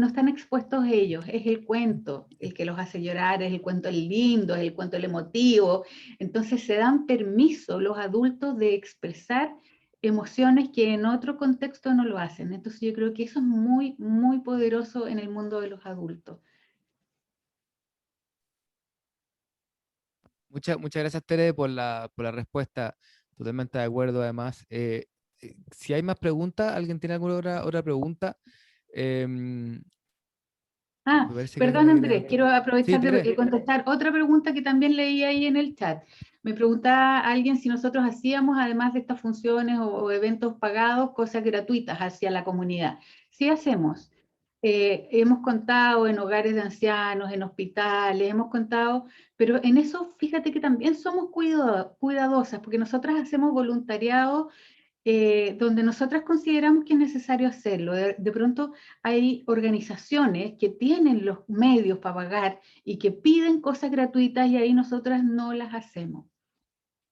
están expuestos ellos, es el cuento el que los hace llorar, es el cuento el lindo, es el cuento el emotivo. Entonces se dan permiso los adultos de expresar emociones que en otro contexto no lo hacen. Entonces yo creo que eso es muy, muy poderoso en el mundo de los adultos.
Muchas gracias, Tere, por la respuesta. Totalmente de acuerdo, además. Si hay más preguntas, ¿alguien tiene alguna otra pregunta? Me parece que alguien
Perdón
aquí
Andrés,
levantó.
quiero
Sí,
aprovechar de
Tere.
contestar otra pregunta que también leí ahí en el chat. Me preguntaba alguien si nosotros hacíamos, además de estas funciones o eventos pagados, cosas gratuitas hacia la comunidad. Sí hacemos. Hemos contado en hogares de ancianos, en hospitales, hemos contado, pero en eso fíjate que también somos cuidadosas, porque nosotras hacemos voluntariado donde nosotras consideramos que es necesario hacerlo. De pronto hay organizaciones que tienen los medios para pagar y que piden cosas gratuitas y ahí nosotras no las hacemos.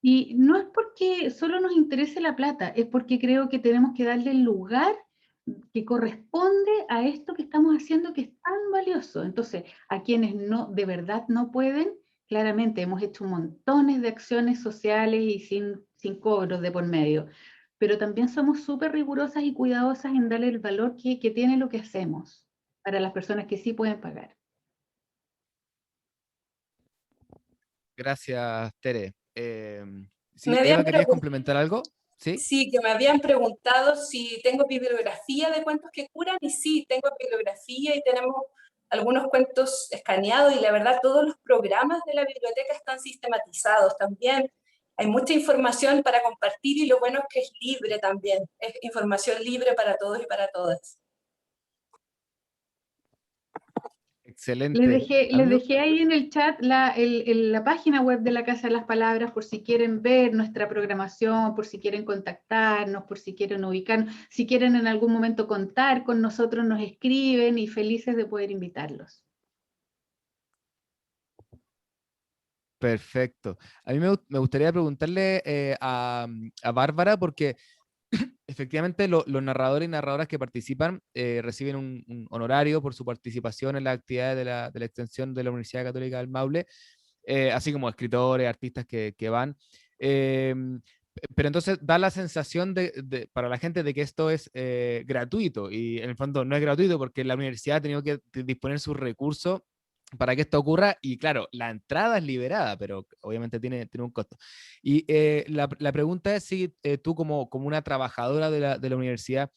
Y no es porque solo nos interese la plata, es porque creo que tenemos que darle el lugar que corresponde a esto que estamos haciendo que es tan valioso. Entonces, a quienes no, de verdad no pueden, claramente hemos hecho montones de acciones sociales y sin cobros de por medio, pero también somos súper rigurosas y cuidadosas en darle el valor que tiene lo que hacemos para las personas que sí pueden pagar.
Gracias, Tere. Sí,
Me habían
Eva, ¿querías complementar algo? Sí.
Sí, que me habían preguntado si tengo bibliografía de cuentos que curan, y sí, tengo bibliografía y tenemos algunos cuentos escaneados, y la verdad todos los programas de la biblioteca están sistematizados también. Hay mucha información para compartir, y lo bueno es que es libre también, es información libre para todos y para todas.
Excelente. A
Les
mí
dejé ahí en el chat la página web de la Casa de las Palabras por si quieren ver nuestra programación, por si quieren contactarnos, por si quieren ubicarnos, si quieren en algún momento contar con nosotros, nos escriben y felices de poder invitarlos.
Perfecto. A mí me gustaría preguntarle a Bárbara, porque efectivamente los narradores y narradoras que participan reciben un honorario por su participación en las actividades de la extensión de la Universidad Católica del Maule, así como escritores, artistas que van. Eh, pero entonces da la sensación para la gente de que esto es gratuito, y en el fondo no es gratuito porque la universidad ha tenido que disponer sus recursos para que esto ocurra, y claro, la entrada es liberada, pero obviamente tiene un costo. Y la pregunta es si tú como una trabajadora de la universidad,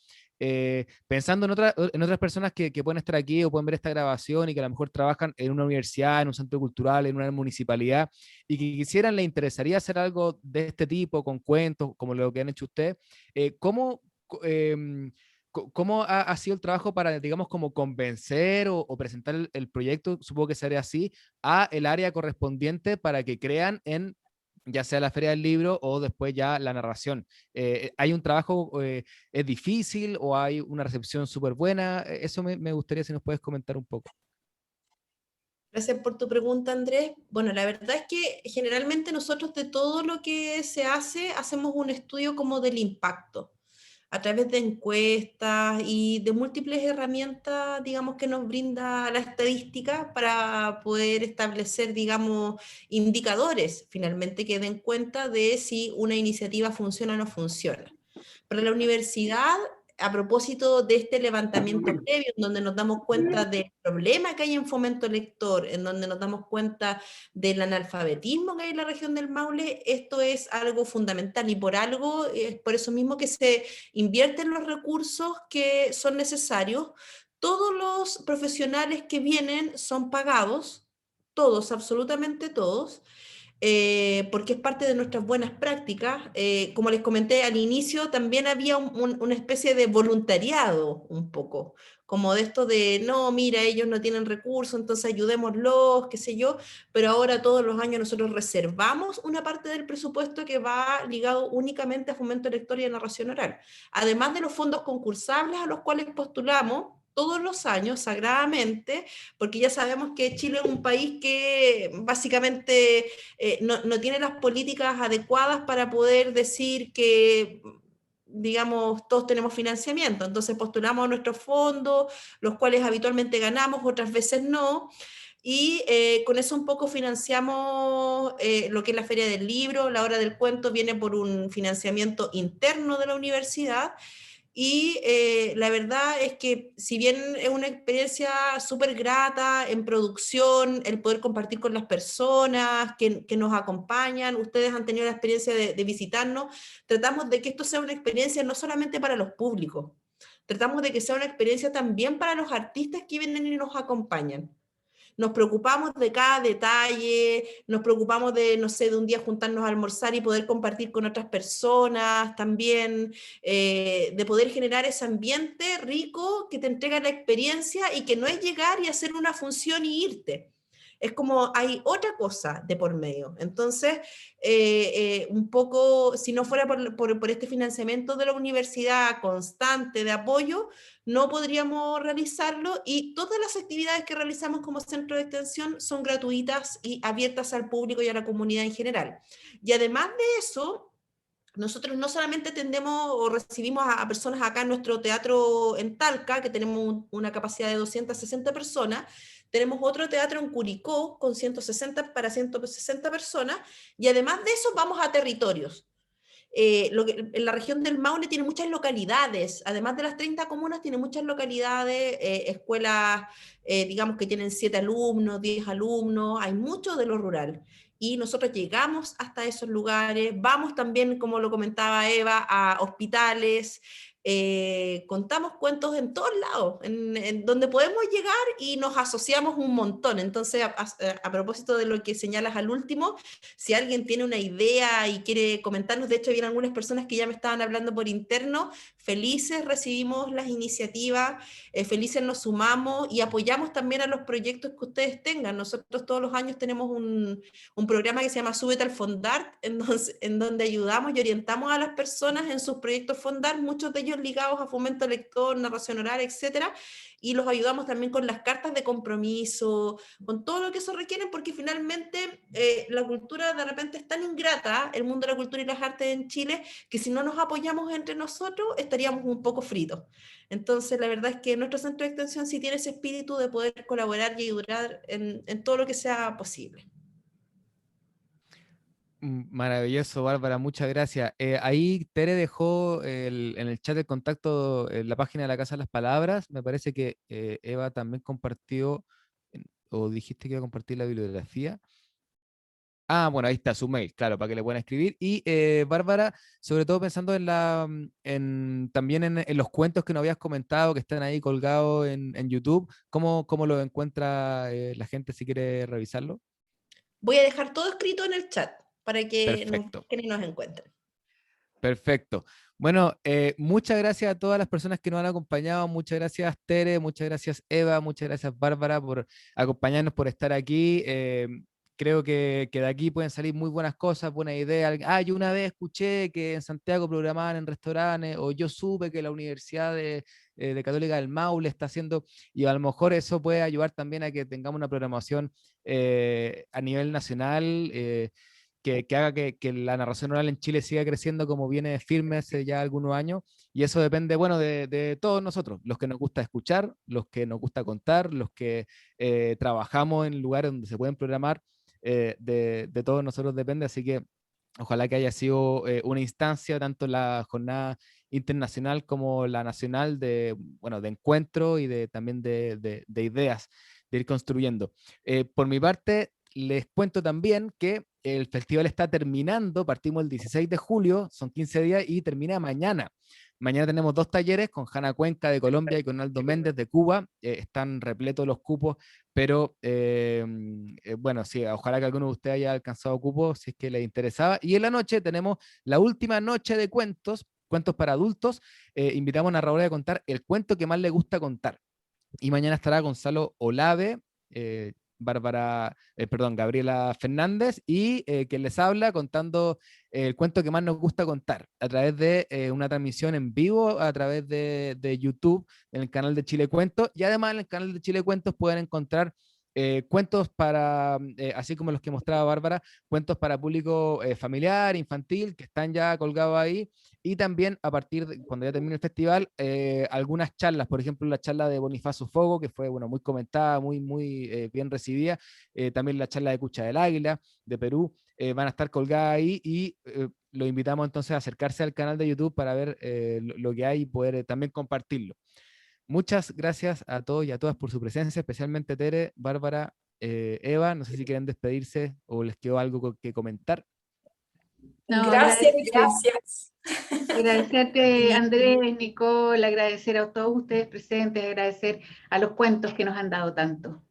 pensando en otras personas que pueden estar aquí o pueden ver esta grabación y que a lo mejor trabajan en una universidad, en un centro cultural, en una municipalidad, y que quisieran, le interesaría hacer algo de este tipo, con cuentos, como lo que han hecho ustedes, ¿cómo... ¿Cómo ha sido el trabajo para, digamos, como convencer o presentar el proyecto, supongo que sería así, a el área correspondiente para que crean en, ya sea la Feria del Libro o después ya la narración? ¿Hay un trabajo, es difícil, o hay una recepción súper buena? Eso me gustaría si nos puedes comentar un poco.
Gracias por tu pregunta, Andrés. Bueno, la verdad es que generalmente nosotros de todo lo que se hace, hacemos un estudio como del impacto, a través de encuestas y de múltiples herramientas, digamos, que nos brinda la estadística para poder establecer, digamos, indicadores finalmente que den cuenta de si una iniciativa funciona o no funciona. Para la universidad, a propósito de este levantamiento previo, en donde nos damos cuenta del problema que hay en fomento lector, en donde nos damos cuenta del analfabetismo que hay en la región del Maule, esto es algo fundamental, y por algo, es por eso mismo que se invierten los recursos que son necesarios. Todos los profesionales que vienen son pagados, todos, absolutamente todos. porque es parte de nuestras buenas prácticas. Como les comenté al inicio, también había una especie de voluntariado un poco, como de esto de, no, mira, ellos no tienen recursos, entonces ayudémoslos, qué sé yo, pero ahora todos los años nosotros reservamos una parte del presupuesto que va ligado únicamente a fomento de lectura y a narración oral, además de los fondos concursables a los cuales postulamos todos los años, sagradamente, porque ya sabemos que Chile es un país que básicamente no tiene las políticas adecuadas para poder decir que, digamos, todos tenemos financiamiento. Entonces postulamos a nuestros fondos, los cuales habitualmente ganamos, otras veces no. Y con eso un poco financiamos lo que es la Feria del Libro. La Hora del Cuento viene por un financiamiento interno de la universidad. Y la verdad es que si bien es una experiencia súper grata en producción, el poder compartir con las personas que nos acompañan, ustedes han tenido la experiencia de visitarnos, tratamos de que esto sea una experiencia no solamente para los públicos, tratamos de que sea una experiencia también para los artistas que vienen y nos acompañan. Nos preocupamos de cada detalle, nos preocupamos de, no sé, de un día juntarnos a almorzar y poder compartir con otras personas también, de poder generar ese ambiente rico que te entrega la experiencia y que no es llegar y hacer una función y irte. Es como hay otra cosa de por medio. Entonces, un poco, si no fuera por este financiamiento de la universidad constante de apoyo, no podríamos realizarlo, y todas las actividades que realizamos como centro de extensión son gratuitas y abiertas al público y a la comunidad en general. Y además de eso, nosotros no solamente atendemos o recibimos a personas acá en nuestro teatro en Talca, que tenemos una capacidad de 260 personas, tenemos otro teatro en Curicó con 160 para 160 personas, y además de eso vamos a territorios. En la región del Maule tiene muchas localidades, además de las 30 comunas, tiene muchas localidades, escuelas, digamos que tienen 7 alumnos, 10 alumnos, hay mucho de lo rural. Y nosotros llegamos hasta esos lugares, vamos también, como lo comentaba Eva, a hospitales, contamos cuentos en todos lados, en donde podemos llegar, y nos asociamos un montón. Entonces, a propósito de lo que señalas al último, si alguien tiene una idea y quiere comentarnos, de hecho, había algunas personas que ya me estaban hablando por interno, felices recibimos las iniciativas, felices nos sumamos y apoyamos también a los proyectos que ustedes tengan. Nosotros todos los años tenemos un programa que se llama Súbete al Fondart, en donde ayudamos y orientamos a las personas en sus proyectos Fondart, muchos de ellos ligados a fomento lector, narración oral, etcétera, y los ayudamos también con las cartas de compromiso, con todo lo que eso requiere, porque finalmente la cultura de repente es tan ingrata, el mundo de la cultura y las artes en Chile, que si no nos apoyamos entre nosotros estaríamos un poco fritos. Entonces la verdad es que nuestro centro de extensión sí tiene ese espíritu de poder colaborar y ayudar en todo lo que sea posible.
Maravilloso, Bárbara, muchas gracias. Ahí Tere dejó en el chat de contacto la página de la Casa de las Palabras. Me parece que Eva también compartió, o dijiste que iba a compartir la bibliografía. Ah, bueno, ahí está su mail, claro, para que le puedan escribir. Y Bárbara, sobre todo pensando también en los cuentos que nos habías comentado, que están ahí colgados en YouTube, ¿cómo lo encuentra la gente si quiere revisarlo?
Voy a dejar todo escrito en el chat para que nos
Perfecto.
busquen y nos encuentren.
Perfecto. Bueno, muchas gracias a todas las personas que nos han acompañado. Muchas gracias, Tere. Muchas gracias, Eva. Muchas gracias, Bárbara, por acompañarnos, por estar aquí. Creo que de aquí pueden salir muy buenas cosas, buenas ideas. Yo una vez escuché que en Santiago programaban en restaurantes, o yo supe que la Universidad de Católica del Maule está haciendo, y a lo mejor eso puede ayudar también a que tengamos una programación a nivel nacional. Que haga que la narración oral en Chile siga creciendo como viene firme hace ya algunos años, y eso depende, bueno, de todos nosotros, los que nos gusta escuchar, los que nos gusta contar, los que trabajamos en lugares donde se pueden programar, de todos nosotros depende, así que ojalá que haya sido una instancia, tanto la jornada internacional como la nacional, bueno, de encuentro y también de ideas, de ir construyendo. Por mi parte, les cuento también que el festival está terminando, partimos el 16 de julio, son 15 días y termina mañana. Mañana tenemos 2 talleres con Hanna Cuenca de Colombia y con Aldo Méndez de Cuba. Están repletos los cupos, pero bueno, sí, ojalá que alguno de ustedes haya alcanzado cupos si es que les interesaba. Y en la noche tenemos la última noche de cuentos para adultos. Invitamos a narradores a contar el cuento que más le gusta contar. Y mañana estará Gonzalo Olave, Gabriela Fernández y quien les habla contando el cuento que más nos gusta contar a través de una transmisión en vivo a través de YouTube en el canal de Chile Cuentos, y además en el canal de Chile Cuentos pueden encontrar cuentos para, así como los que mostraba Bárbara, cuentos para público familiar, infantil, que están ya colgados ahí, y también a partir de cuando ya termine el festival, algunas charlas, por ejemplo la charla de Bonifacio Fogo, que fue bueno, muy comentada, muy bien recibida, también la charla de Cucha del Águila, de Perú, van a estar colgadas ahí, y lo invitamos entonces a acercarse al canal de YouTube para ver lo que hay y poder también compartirlo. Muchas gracias a todos y a todas por su presencia, especialmente Tere, Bárbara, Eva, no sé si quieren despedirse o les quedó algo que comentar.
No,
Gracias, gracias.
Agradecerte, Andrés, Nicole, agradecer a todos ustedes presentes, agradecer a los cuentos que nos han dado tanto.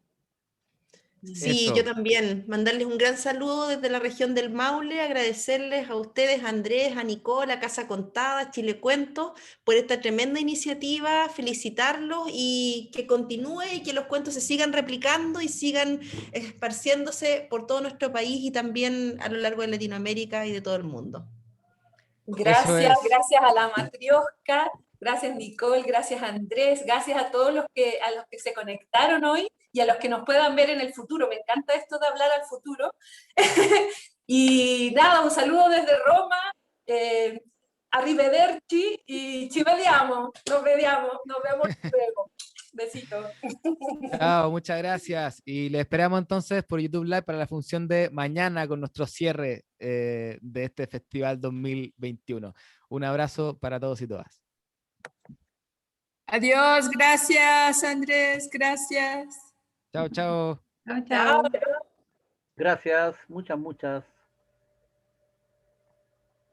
Sí,
Eso.
yo también. Mandarles un gran saludo desde la región del Maule, agradecerles a ustedes, a Andrés, a Nicole, a Casa Contada, a Chile Cuentos, por esta tremenda iniciativa, felicitarlos y que continúe y que los cuentos se sigan replicando y sigan esparciéndose por todo nuestro país y también a lo largo de Latinoamérica y de todo el mundo.
Gracias, gracias a la Matrioska, gracias Nicole, gracias Andrés, gracias a todos los que se conectaron hoy y a los que nos puedan ver en el futuro. Me encanta esto de hablar al futuro. Y nada, un saludo desde Roma, arrivederci y ci vediamo, nos vemos luego. Besitos.
Chao, muchas gracias. Y le esperamos entonces por YouTube Live para la función de mañana con nuestro cierre de este Festival 2021. Un abrazo para todos y todas.
Adiós, gracias Andrés, gracias.
Chao, chao.
Chao, chao.
Gracias, muchas.